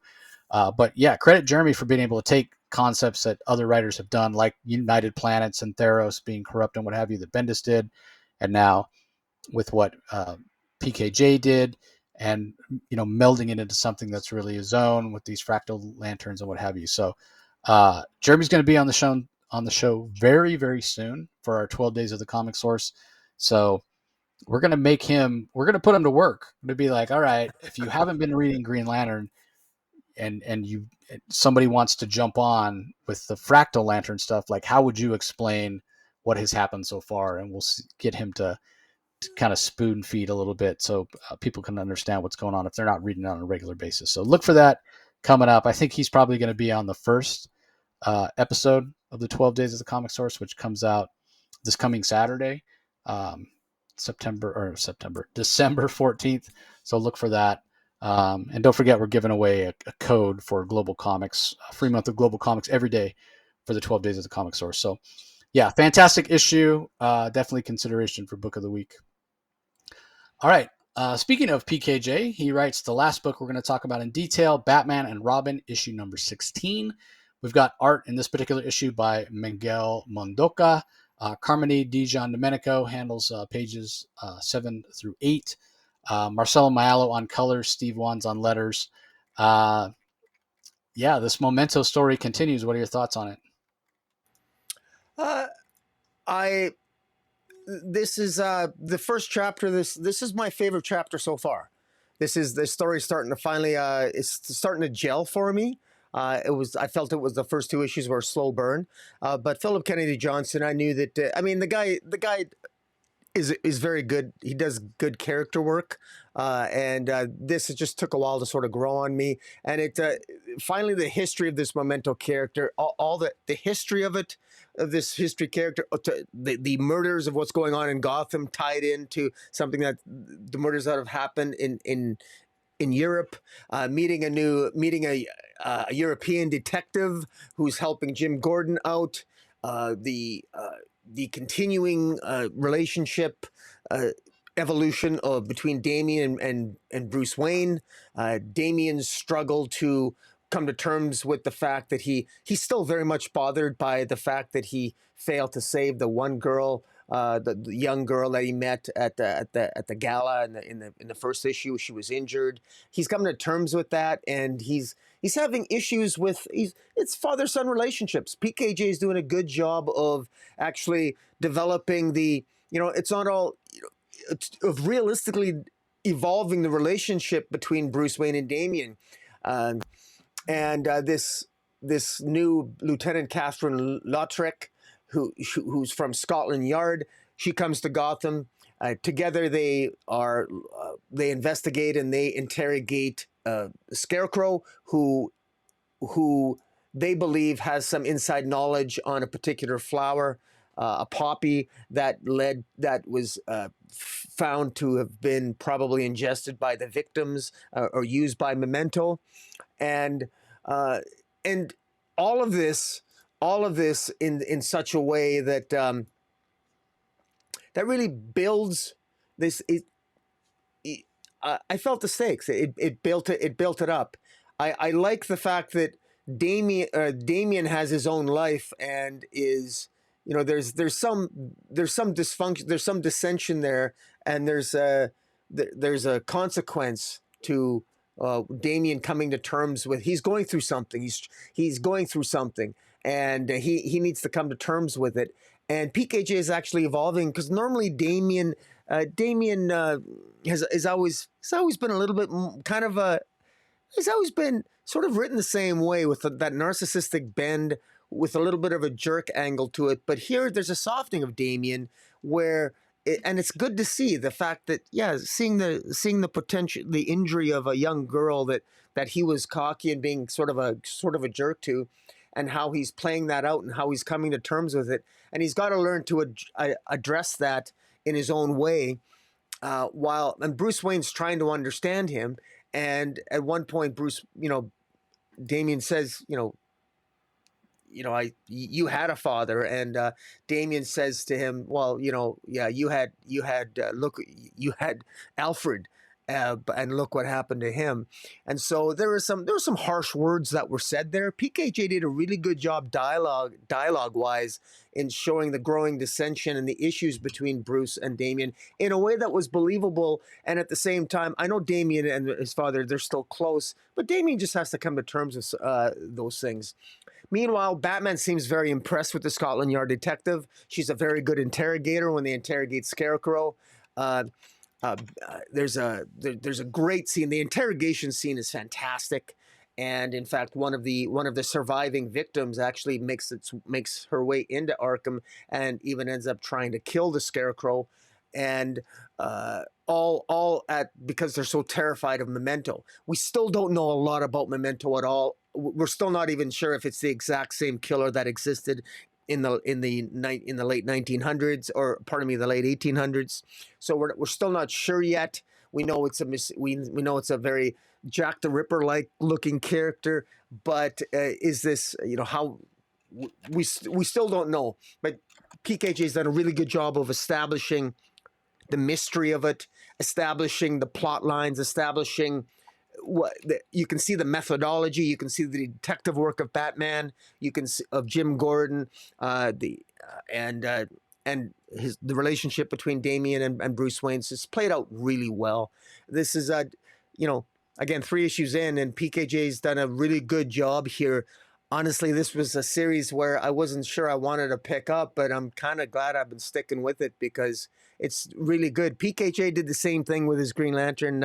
But yeah, credit Jeremy for being able to take concepts that other writers have done, like United Planets and Theros being corrupt and what have you, that Bendis did, and now with what PKJ did, and melding it into something that's really his own with these fractal lanterns and what have you. So Jeremy's going to be on the show very, very soon for our 12 days of the comic source. So we're going to put him to work. We're going to be like, all right, if you haven't been reading Green Lantern, and somebody wants to jump on with the fractal lantern stuff, like, how would you explain what has happened so far? And we'll get him to kind of spoon feed a little bit, so people can understand what's going on if they're not reading it on a regular basis. So look for that coming up. I think he's probably going to be on the first episode of the 12 Days of the Comic Source, which comes out this coming Saturday, um, December 14th. So look for that. And don't forget, we're giving away a code for Global Comics, a free month of Global Comics every day for the 12 Days of the Comic Source. So yeah, fantastic issue. Definitely consideration for Book of the Week. All right. Speaking of PKJ, he writes the last book we're going to talk about in detail, Batman and Robin, issue number 16. We've got art in this particular issue by Miguel Mondoka. Carmine Di Giandomenico handles pages 7 through 8. Marcelo Maiello on colors, Steve Wands on letters. Yeah, this Memento story continues. What are your thoughts on it? I This is the first chapter. This is my favorite chapter so far. The story starting to finally it's starting to gel for me. I felt it was the first two issues were a slow burn, but Philip Kennedy Johnson, I knew that. I mean, the guy is very good. He does good character work, and this just took a while to sort of grow on me. And it finally, the history of this Memento character, all the history of it, of this history character, the murders of what's going on in Gotham, tied into something that the murders that have happened in Europe, meeting a European detective who's helping Jim Gordon out, the continuing relationship evolution between Damian and Bruce Wayne, Damian's struggle to come to terms with the fact that he's still very much bothered by the fact that he failed to save the one girl, the young girl that he met at the gala in the first issue. She was injured. He's coming to terms with that, and he's having issues with it's father-son relationships. PKJ is doing a good job of actually developing it's not all of realistically evolving the relationship between Bruce Wayne and Damian. And this new Lieutenant Catherine Lautrec, who's from Scotland Yard, she comes to Gotham. Together they investigate and they interrogate Scarecrow, who they believe has some inside knowledge on a particular flower, a poppy that was found to have been probably ingested by the victims or used by Memento, and all of this in such a way that that really builds this. I felt the stakes. It built it up. I like the fact that Damian has his own life and is, there's some dysfunction, there's some dissension there, and there's a consequence to Damian coming to terms with he's going through something. He's going through something, and he needs to come to terms with it. And PKJ is actually evolving, because normally Damian has always been a little bit kind of a he's always been sort of written the same way, with that narcissistic bend, with a little bit of a jerk angle to it. But here there's a softening of Damian and it's good to see the fact that, seeing the potential, the injury of a young girl that he was cocky and being sort of a jerk to, and how he's playing that out and how he's coming to terms with it. And he's got to learn to address that in his own way, and Bruce Wayne's trying to understand him. And at one point, Damian says, you had a father, and Damian says to him, well, you had Alfred, and look what happened to him. And so there were some harsh words that were said there. PKJ did a really good job dialogue wise in showing the growing dissension and the issues between Bruce and Damian in a way that was believable. And at the same time, I know Damian and his father, they're still close, but Damian just has to come to terms with those things. Meanwhile, Batman seems very impressed with the Scotland Yard detective. She's a very good interrogator when they interrogate Scarecrow. There's a great scene. The interrogation scene is fantastic, and in fact, one of the surviving victims actually makes her way into Arkham and even ends up trying to kill the Scarecrow, and because they're so terrified of Memento. We still don't know a lot about Memento at all. We're still not even sure if it's the exact same killer that existed in the late 1900s, or pardon me, the late 1800s. So we're still not sure yet. We know it's a very Jack the Ripper like looking character, but is this how we still don't know. But PKJ's done a really good job of establishing the mystery of it, establishing the plot lines, establishing you can see the methodology, you can see the detective work of Batman, you can see of Jim Gordon, and the relationship between Damian and Bruce Wayne is played out really well. This is again 3 issues in, and PKJ's done a really good job here. Honestly, this was a series where I wasn't sure I wanted to pick up, but I'm kind of glad I've been sticking with it because it's really good. PKJ did the same thing with his Green Lantern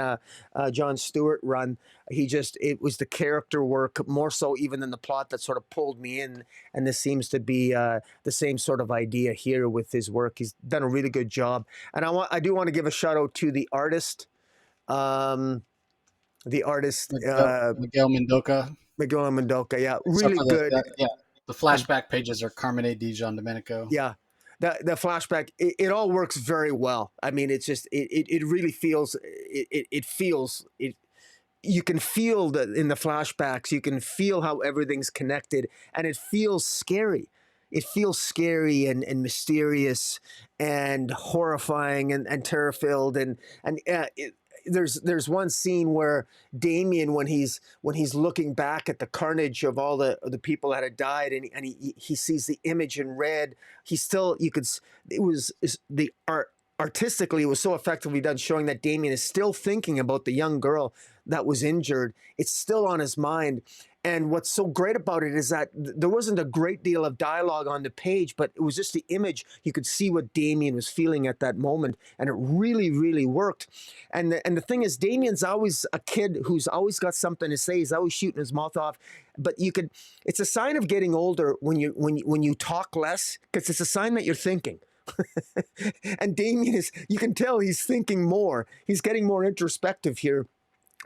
John Stewart run. It was the character work more so even than the plot that sort of pulled me in, and this seems to be the same sort of idea here with his work. He's done a really good job, and I do want to give a shout out to the artist. Miguel Mendoza. Miguel Mendoza, yeah, really good. The flashback pages are Carmine Di Giandomenico. Yeah, the flashback, it all works very well. I mean, it's just it really feels it. You can feel that in the flashbacks. You can feel how everything's connected, and it feels scary. It feels scary and mysterious and horrifying and terror filled, and there's one scene where Damien, when he's looking back at the carnage of all the people that had died, and he sees the image in red. He still, you could, it was the art. Artistically, it was so effectively done, showing that Damien is still thinking about the young girl that was injured. It's still on his mind. And what's so great about it is that there wasn't a great deal of dialogue on the page, but it was just the image. You could see what Damien was feeling at that moment, and it really, really worked. And the thing is, Damien's always a kid who's always got something to say. He's always shooting his mouth off. But you could, it's a sign of getting older when you talk less, because it's a sign that you're thinking. And Damien is, you can tell he's thinking more. He's getting more introspective here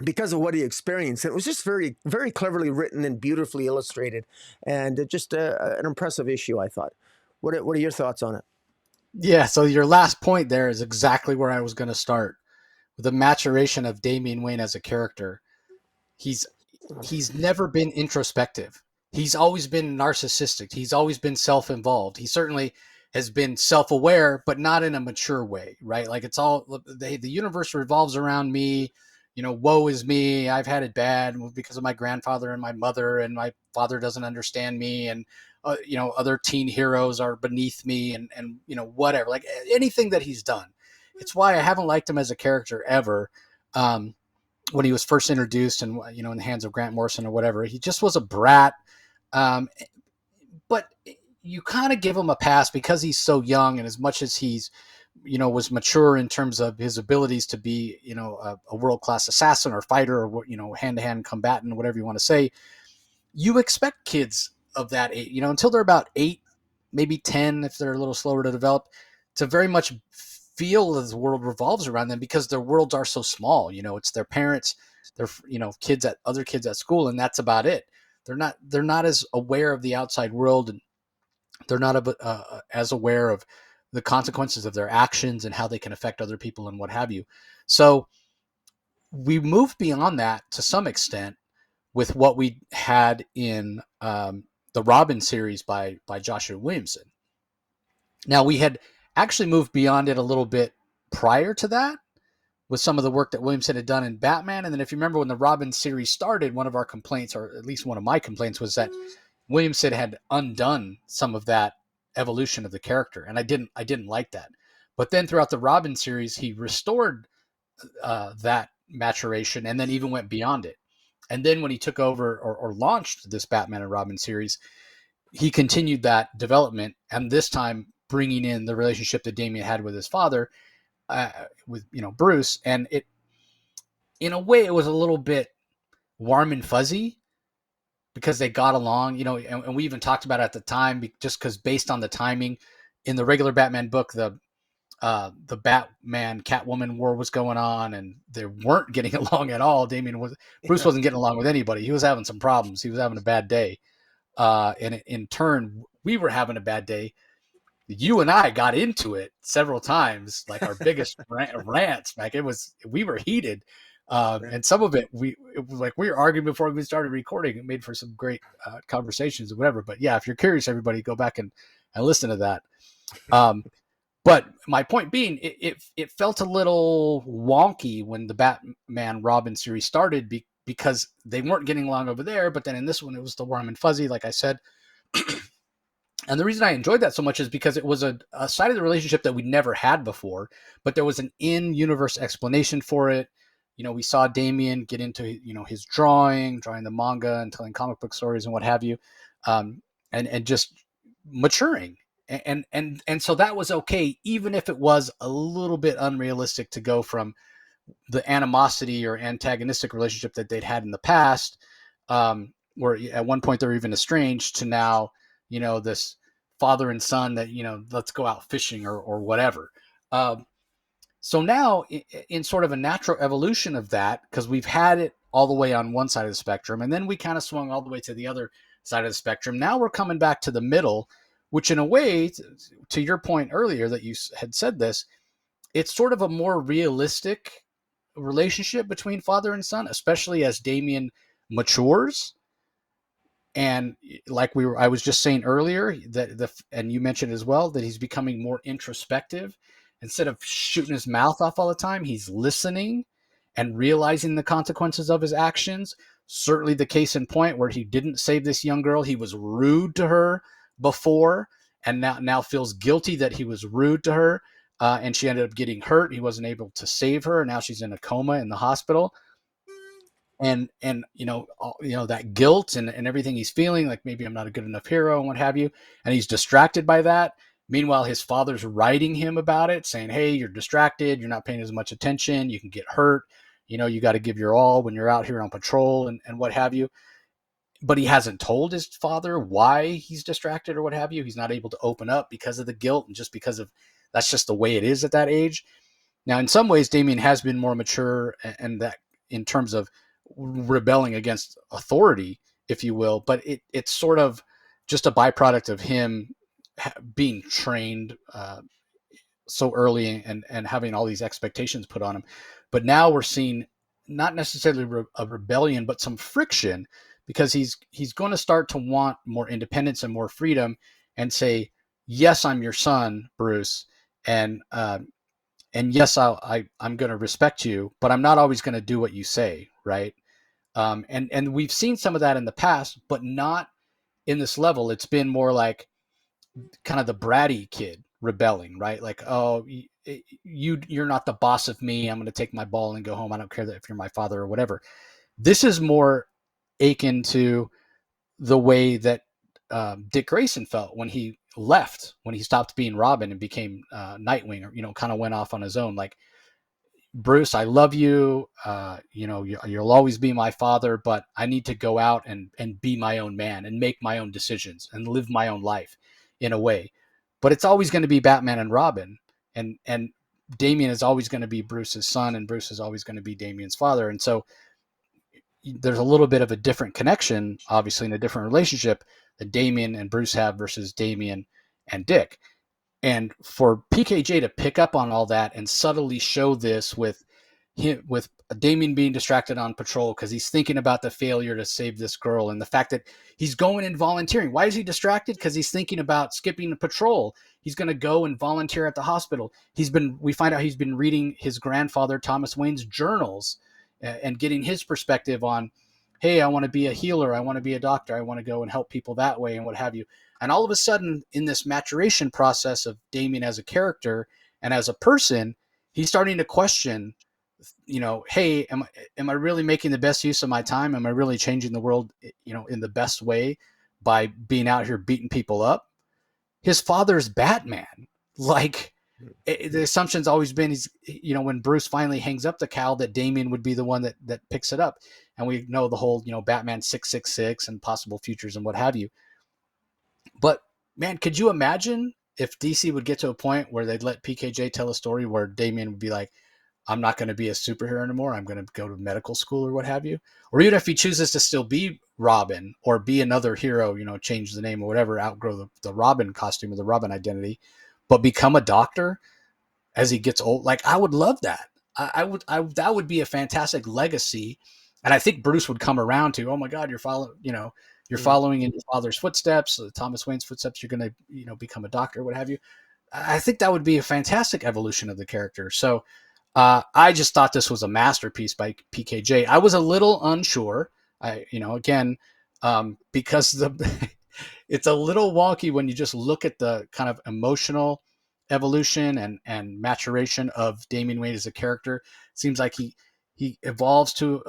because of what he experienced. It was just very, very cleverly written and beautifully illustrated, and just an impressive issue, I thought. What are your thoughts on it? Yeah, so your last point there is exactly where I was going to start. The maturation of Damian Wayne as a character. He's never been introspective. He's always been narcissistic. He's always been self-involved. He certainly has been self-aware, but not in a mature way, right? Like, it's all, the universe revolves around me. Woe is me. I've had it bad because of my grandfather and my mother, and my father doesn't understand me. And, other teen heroes are beneath me, and whatever, like anything that he's done. It's why I haven't liked him as a character ever. When he was first introduced, and, in the hands of Grant Morrison or whatever, he just was a brat. But you kind of give him a pass because he's so young, and as much as he's, was mature in terms of his abilities to be, a world-class assassin or fighter, or, hand-to-hand combatant, whatever you want to say, you expect kids of that age, until they're about 8, maybe 10, if they're a little slower to develop, to very much feel that the world revolves around them, because their worlds are so small. It's their parents, their, other kids at school, and that's about it. They're not as aware of the outside world, and they're not as aware of the consequences of their actions and how they can affect other people and what have you. So we moved beyond that to some extent with what we had in the Robin series by Joshua Williamson. Now, we had actually moved beyond it a little bit prior to that with some of the work that Williamson had done in Batman. And then, if you remember, when the Robin series started, one of our complaints, or at least one of my complaints, was that Williamson had undone some of that evolution of the character, and I didn't like that. But then throughout the Robin series, he restored that maturation, and then even went beyond it. And then when he took over, or launched this Batman and Robin series, he continued that development, and this time bringing in the relationship that Damian had with his father, with Bruce, and it, in a way, it was a little bit warm and fuzzy, because they got along, and we even talked about it at the time, just because, based on the timing, in the regular Batman book, the Batman Catwoman war was going on, and they weren't getting along at all. Bruce wasn't getting along with anybody. He was having some problems. He was having a bad day. And in turn, we were having a bad day. You and I got into it several times, like our biggest rants. Like, we were heated. And some of it was like we were arguing before we started recording. It made for some great conversations or whatever. But yeah, if you're curious, everybody, go back and listen to that. But my point being, it felt a little wonky when the Batman Robin series started, because they weren't getting along over there. But then in this one, it was the warm and fuzzy, like I said. And the reason I enjoyed that so much is because it was a side of the relationship that we'd never had before, but there was an in-universe explanation for it. We saw Damian get into, his drawing the manga and telling comic book stories and what have you, and just maturing. And so that was okay, even if it was a little bit unrealistic to go from the animosity or antagonistic relationship that they'd had in the past, where at one point they were even estranged, to now, this father and son that, let's go out fishing or whatever. So now, in sort of a natural evolution of that, because we've had it all the way on one side of the spectrum, and then we kind of swung all the way to the other side of the spectrum. Now we're coming back to the middle, which, in a way, to your point earlier that you had said this, it's sort of a more realistic relationship between father and son, especially as Damian matures. And like I was just saying earlier, and you mentioned as well, that he's becoming more introspective. Instead of shooting his mouth off all the time, he's listening and realizing the consequences of his actions. Certainly the case in point where he didn't save this young girl. He was rude to her before, and now feels guilty that he was rude to her. And she ended up getting hurt. He wasn't able to save her. And now she's in a coma in the hospital. And that guilt and everything he's feeling, like maybe I'm not a good enough hero and what have you. And he's distracted by that. Meanwhile, his father's writing him about it, saying, hey, you're distracted. You're not paying as much attention. You can get hurt. You got to give your all when you're out here on patrol and what have you. But he hasn't told his father why he's distracted or what have you. He's not able to open up because of the guilt and just because of that's just the way it is at that age. Now, in some ways, Damien has been more mature and that in terms of rebelling against authority, if you will, but it's sort of just a byproduct of him being trained so early and having all these expectations put on him. But now we're seeing not necessarily a rebellion, but some friction because he's going to start to want more independence and more freedom and say, yes, I'm your son, Bruce. And yes, I'm going to respect you, but I'm not always going to do what you say. Right. And we've seen some of that in the past, but not in this level. It's been more like kind of the bratty kid rebelling, right? Like, oh, you're not the boss of me. I'm going to take my ball and go home. I don't care that if you're my father or whatever. This is more akin to the way that Dick Grayson felt when he left, when he stopped being Robin and became Nightwing, or kind of went off on his own. Like, Bruce, I love you. You'll always be my father, but I need to go out and be my own man and make my own decisions and live my own life in a way. But it's always going to be Batman and Robin, and Damian is always going to be Bruce's son, and Bruce is always going to be Damian's father. And so there's a little bit of a different connection, obviously, in a different relationship that Damian and Bruce have versus Damian and Dick. And for PKJ to pick up on all that and subtly show this with Damien being distracted on patrol because he's thinking about the failure to save this girl and the fact that he's going and volunteering. Why is he distracted? Because he's thinking about skipping the patrol. He's going to go and volunteer at the hospital. We find out he's been reading his grandfather Thomas Wayne's journals and getting his perspective on, hey, I want to be a healer. I want to be a doctor. I want to go and help people that way and what have you. And all of a sudden, in this maturation process of Damien as a character and as a person, he's starting to question, hey, am I really making the best use of my time? Am I really changing the world, in the best way by being out here beating people up? His father's Batman. Like, the assumption's always been when Bruce finally hangs up the cowl that Damien would be the one that picks it up. And we know the whole, Batman 666 and possible futures and what have you. But man, could you imagine if DC would get to a point where they'd let PKJ tell a story where Damien would be like, I'm not going to be a superhero anymore. I'm going to go to medical school or what have you. Or even if he chooses to still be Robin or be another hero, change the name or whatever, outgrow the Robin costume or the Robin identity, but become a doctor as he gets old. Like, I would love that. That would be a fantastic legacy. And I think Bruce would come around to, oh my God, you're following in your father's footsteps, Thomas Wayne's footsteps. You're going to, become a doctor, what have you. I think that would be a fantastic evolution of the character. So I just thought this was a masterpiece by PKJ. I was a little unsure. Because it's a little wonky when you just look at the kind of emotional evolution and maturation of Damian Wayne as a character. It seems like he evolves to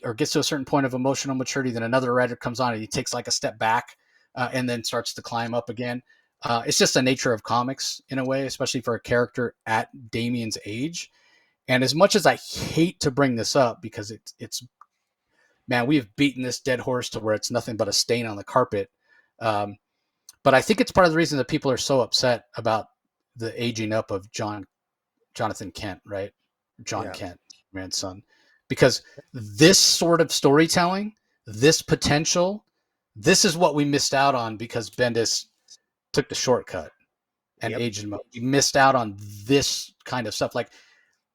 or gets to a certain point of emotional maturity. Then another writer comes on and he takes like a step back and then starts to climb up again. It's just the nature of comics in a way, especially for a character at Damian's age. And as much as I hate to bring this up because it's man, we have beaten this dead horse to where it's nothing but a stain on the carpet. But I think it's part of the reason that people are so upset about the aging up of Jonathan Kent, right? John Kent, man's son. Because this sort of storytelling, this potential, this is what we missed out on because Bendis took the shortcut and aged him up. We missed out on this kind of stuff. Like,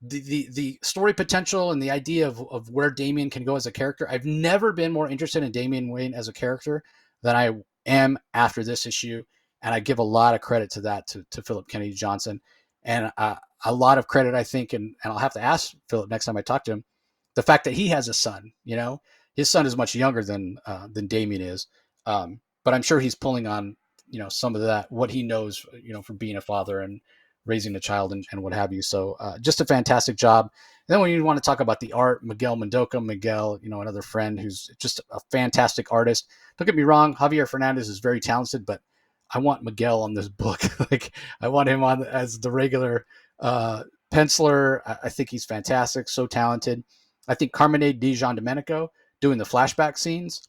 the story potential and the idea of where Damian can go as a character. I've never been more interested in Damian Wayne as a character than I am after this issue. And I give a lot of credit to that, to Phillip Kennedy Johnson. And a lot of credit, I think, and I'll have to ask Phillip next time I talk to him, the fact that he has a son, his son is much younger than Damien is, but I'm sure he's pulling on some of that what he knows from being a father and raising a child and what have you. So just a fantastic job. And then when you want to talk about the art, Miguel Mendoca, another friend who's just a fantastic artist. Don't get me wrong, Javier Fernandez is very talented, but I want Miguel on this book. Like I want him on as the regular penciler. I think he's fantastic, so talented. I think Carmine Di Giandomenico doing the flashback scenes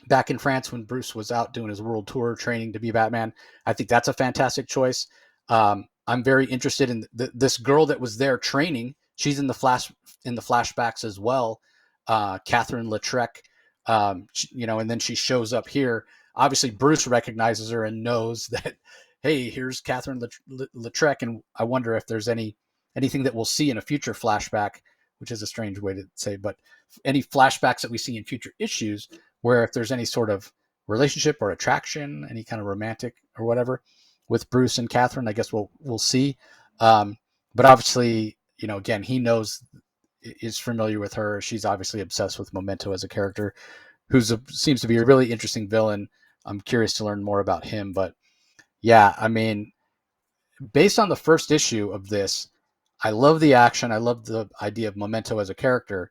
back in France when Bruce was out doing his world tour training to be Batman. I think that's a fantastic choice. I'm very interested in this girl that was there training. She's in the flashbacks as well. Catherine Lautrec, and then she shows up here. Obviously, Bruce recognizes her and knows that, hey, here's Catherine Lautrec, and I wonder if there's anything that we'll see in a future flashback, which is a strange way to say, but any flashbacks that we see in future issues where if there's any sort of relationship or attraction, any kind of romantic or whatever with Bruce and Catherine, I guess we'll see. But obviously, again, he is familiar with her. She's obviously obsessed with Memento as a character seems to be a really interesting villain. I'm curious to learn more about him, but yeah, I mean, based on the first issue of this, I love the action. I love the idea of Memento as a character.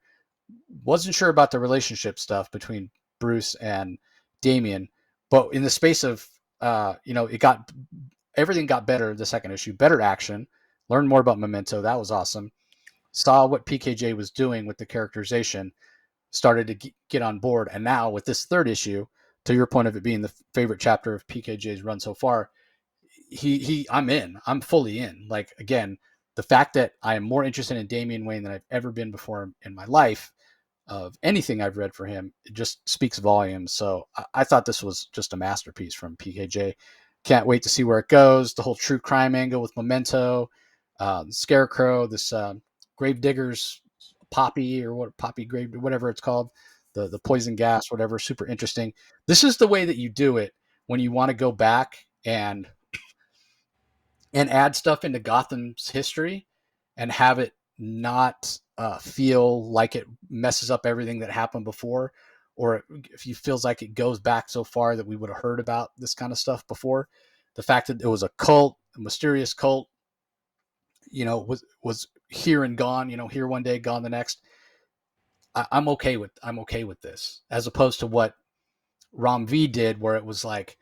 Wasn't sure about the relationship stuff between Bruce and Damien, but in the space of everything got better. The second issue, better action, learned more about Memento. That was awesome. Saw what PKJ was doing with the characterization, started to get on board, and now with this third issue, to your point of it being the favorite chapter of PKJ's run so far, I'm fully in. Like again, the fact that I am more interested in Damian Wayne than I've ever been before in my life of anything I've read for him, it just speaks volumes. So I thought this was just a masterpiece from PKJ. Can't wait to see where it goes. The whole true crime angle with Memento, Scarecrow, this Gravediggers Poppy or what Poppy Grave, whatever it's called, the poison gas, whatever. Super interesting. This is the way that you do it when you want to go back and add stuff into Gotham's history and have it not feel like it messes up everything that happened before, or if it feels like it goes back so far that we would have heard about this kind of stuff before. The fact that it was a cult, a mysterious cult, was here and gone, here one day, gone the next. I'm okay with this, as opposed to what Rom V did, where it was like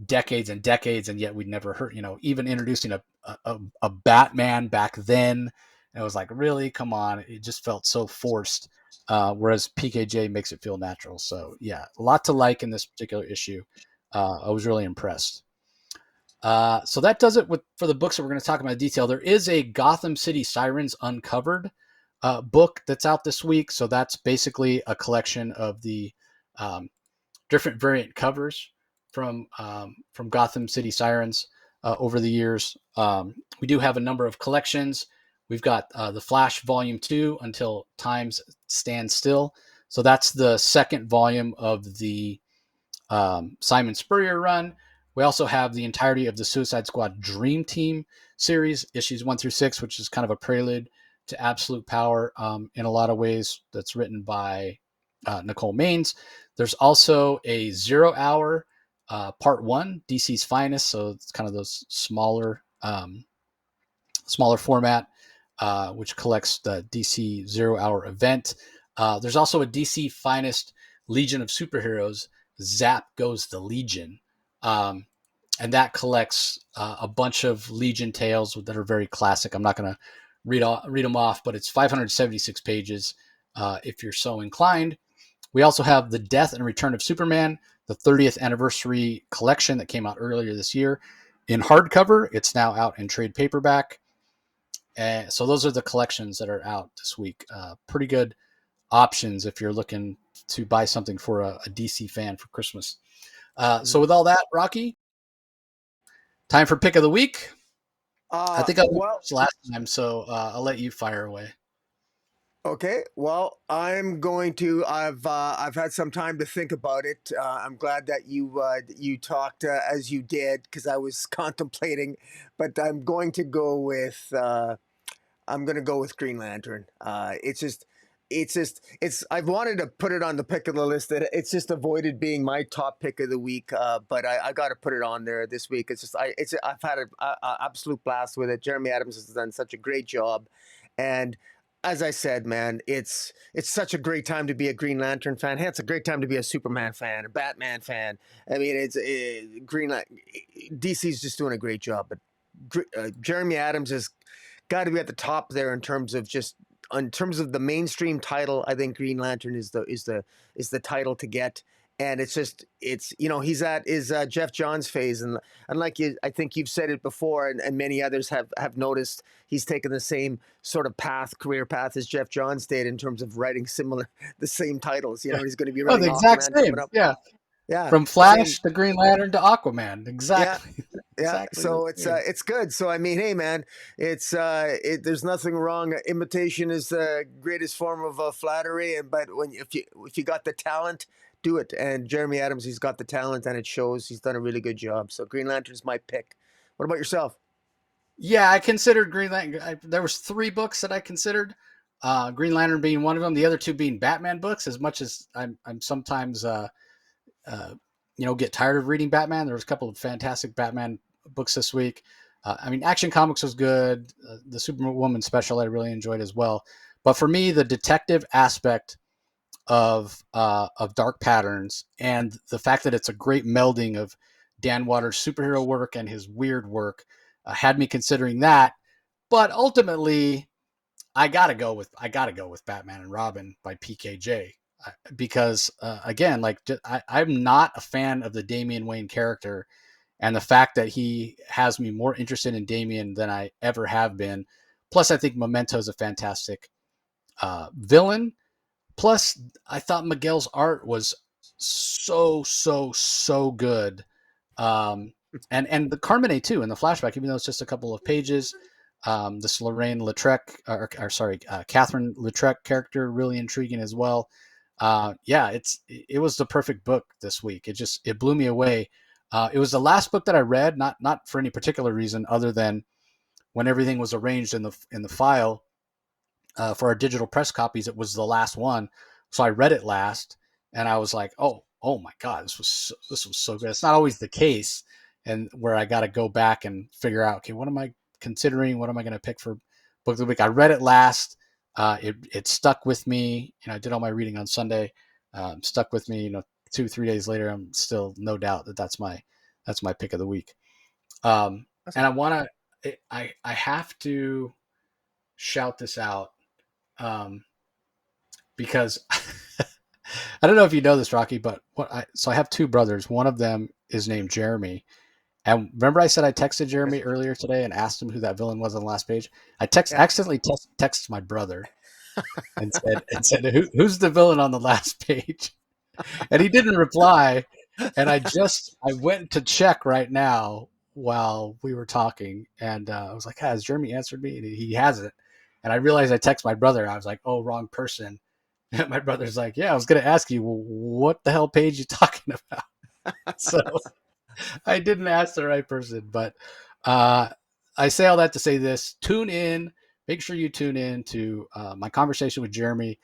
decades and decades, and yet we'd never heard, even introducing a Batman back then. And it was like, really, come on. It just felt so forced. Whereas PKJ makes it feel natural. So yeah, a lot to like in this particular issue. I was really impressed. So that does it for the books that we're going to talk about in detail. There is a Gotham City Sirens Uncovered book that's out this week. So that's basically a collection of the different variant covers from Gotham City Sirens over the years. We do have a number of collections. We've got the Flash Volume 2, Until Times Stand Still. So that's the second volume of the Simon Spurrier run. We also have the entirety of the Suicide Squad Dream Team series, issues 1 through 6, which is kind of a prelude to Absolute Power in a lot of ways. That's written by Nicole Maines. There's also a 0 Hour Part 1, DC's Finest. So it's kind of those smaller format, which collects the DC 0 Hour event. There's also a DC Finest Legion of Superheroes, Zap Goes the Legion. And that collects a bunch of Legion tales that are very classic. I'm not going to read them off, but it's 576 pages if you're so inclined. We also have The Death and Return of Superman, the 30th anniversary collection that came out earlier this year in hardcover. It's now out in trade paperback. So those are the collections that are out this week. Pretty good options if you're looking to buy something for a DC fan for Christmas. So with all that, Rocky, time for pick of the week. I think I went Well, last time, so I'll let you fire away. okay. Well, I'm going to. I've had some time to think about it. I'm glad that you talked as you did, because I was contemplating, but I'm going to go with. I'm going to go with Green Lantern. It's just it's just I've wanted to put it on the pick of the list. That it's just avoided being my top pick of the week. But I got to put it on there this week. I've had an absolute blast with it. Jeremy Adams has done such a great job, and as I said, man, it's such a great time to be a Green Lantern fan. Hey, it's a great time to be a Superman fan, a Batman fan. I mean, DC's just doing a great job, but Jeremy Adams has got to be at the top there in terms of just in terms of the mainstream title. I think Green Lantern is the title to get. And it's he's at his Jeff Johns phase, and like you, I think you've said it before, and many others have noticed, he's taken the same sort of career path as Jeff Johns did in terms of writing the same titles. He's going to be Oh, writing the exact Aquaman same. coming up. Yeah. Yeah, From same. Flash to Green Lantern to Aquaman. Yeah, Exactly. yeah. Exactly the So same. it's good. So I mean, hey, man, there's nothing wrong. Imitation is the greatest form of flattery, and but if you got the talent, do it. And Jeremy Adams, he's got the talent, and it shows. He's done a really good job. So Green Lantern's my pick. What about yourself? Yeah, I considered Green Lantern. There was 3 books that I considered. Green Lantern being one of them. The other 2 being Batman books. As much as I'm sometimes uh, get tired of reading Batman. There was a couple of fantastic Batman books this week. I mean, Action Comics was good. The Superwoman special I really enjoyed as well. But for me, the detective aspect of Dark Patterns and the fact that it's a great melding of Dan Waters' superhero work and his weird work had me considering that. But ultimately, I gotta go with Batman and Robin by PKJ because again, like I'm not a fan of the Damian Wayne character, and the fact that he has me more interested in Damian than I ever have been. Plus, I think Memento is a fantastic villain. Plus, I thought Miguel's art was so good, and the Carmine too in the flashback, even though it's just a couple of pages. This Lorraine Lautrec, or sorry, Catherine Lautrec character, really intriguing as well. Yeah, it was the perfect book this week. It blew me away. It was the last book that I read, not for any particular reason other than when everything was arranged in the file for our digital press copies. It was the last one, so I read it last, and I was like, oh my god, this was so good. It's not always the case, and where I got to go back and figure out, okay, what am I considering? What am I going to pick for book of the week? I read it last. It stuck with me. I did all my reading on Sunday. Stuck with me. 2-3 days later, I'm still no doubt that's my pick of the week. And I want to. I have to shout this out because I don't know if you know this, Rocky, but so I have 2 brothers. One of them is named Jeremy. And remember, I said I texted Jeremy earlier today and asked him who that villain was on the last page. I Yeah. accidentally texted my brother and said who's the villain on the last page, and he didn't reply. And I went to check right now while we were talking, and I was like, has Jeremy answered me? And he hasn't. And I realized I texted my brother. I was like, oh, wrong person. And my brother's like, yeah, I was going to ask you, well, what the hell page you talking about? So I didn't ask the right person, but I say all that to say this: tune in. Make sure you tune in to my conversation with Jeremy,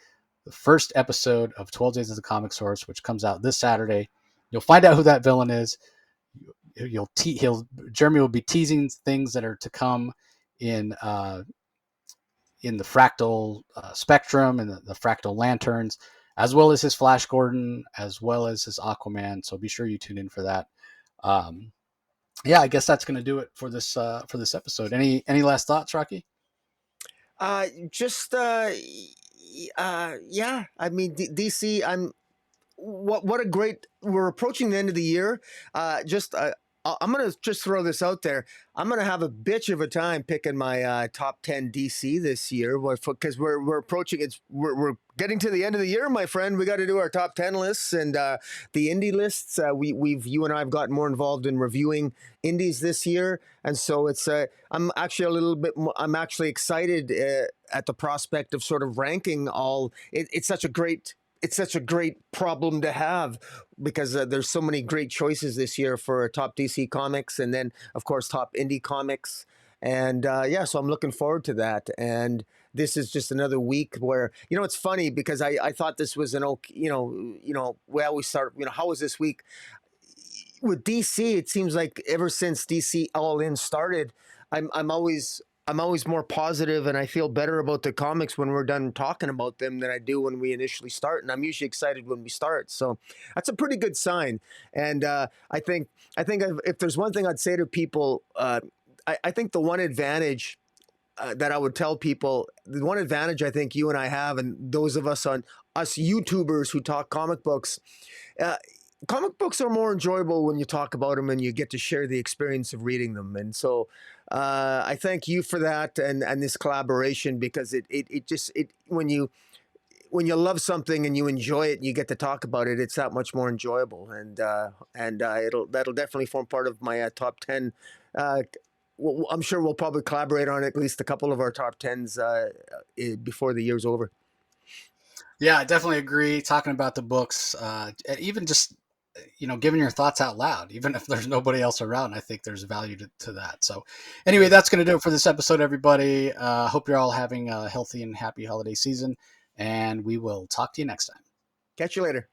the first episode of 12 Days of the Comic Source, which comes out this Saturday. You'll find out who that villain is. Jeremy will be teasing things that are to come in in the fractal spectrum and the fractal lanterns, as well as his Flash Gordon, as well as his Aquaman. So be sure you tune in for that. Um, yeah, I guess that's going to do it for this episode. Any last thoughts, Rocky? Just yeah. I mean, DC. What a great. We're approaching the end of the year. Just I'm gonna just throw this out there. I'm gonna have a bitch of a time picking my top 10 DC this year, because we're approaching. We're getting to the end of the year, my friend. We got to do our top 10 lists and the indie lists. You and I have gotten more involved in reviewing indies this year, and so it's I'm actually a little bit. I'm actually excited at the prospect of sort of ranking all. It's such a great problem to have, because there's so many great choices this year for top DC comics, and then of course top indie comics. And so I'm looking forward to that. And this is just another week where, it's funny because I thought this was an okay, we always start, how was this week? With DC, it seems like ever since DC All In started, I'm always more positive, and I feel better about the comics when we're done talking about them than I do when we initially start. And I'm usually excited when we start, so that's a pretty good sign. And I think if there's one thing I'd say to people, I think the one advantage that I would tell people, the one advantage I think you and I have, and those of us YouTubers who talk comic books. Uh, Comic books are more enjoyable when you talk about them and you get to share the experience of reading them. And so I thank you for that and this collaboration, because it just when you love something and you enjoy it and you get to talk about it, it's that much more enjoyable. And that'll definitely form part of my top 10. I'm sure we'll probably collaborate on at least a couple of our top 10s before the year's over. Yeah, I definitely agree. Talking about the books, even just giving your thoughts out loud, even if there's nobody else around, I think there's value to that. So, anyway, that's going to do it for this episode, everybody. Hope you're all having a healthy and happy holiday season, and we will talk to you next time. Catch you later.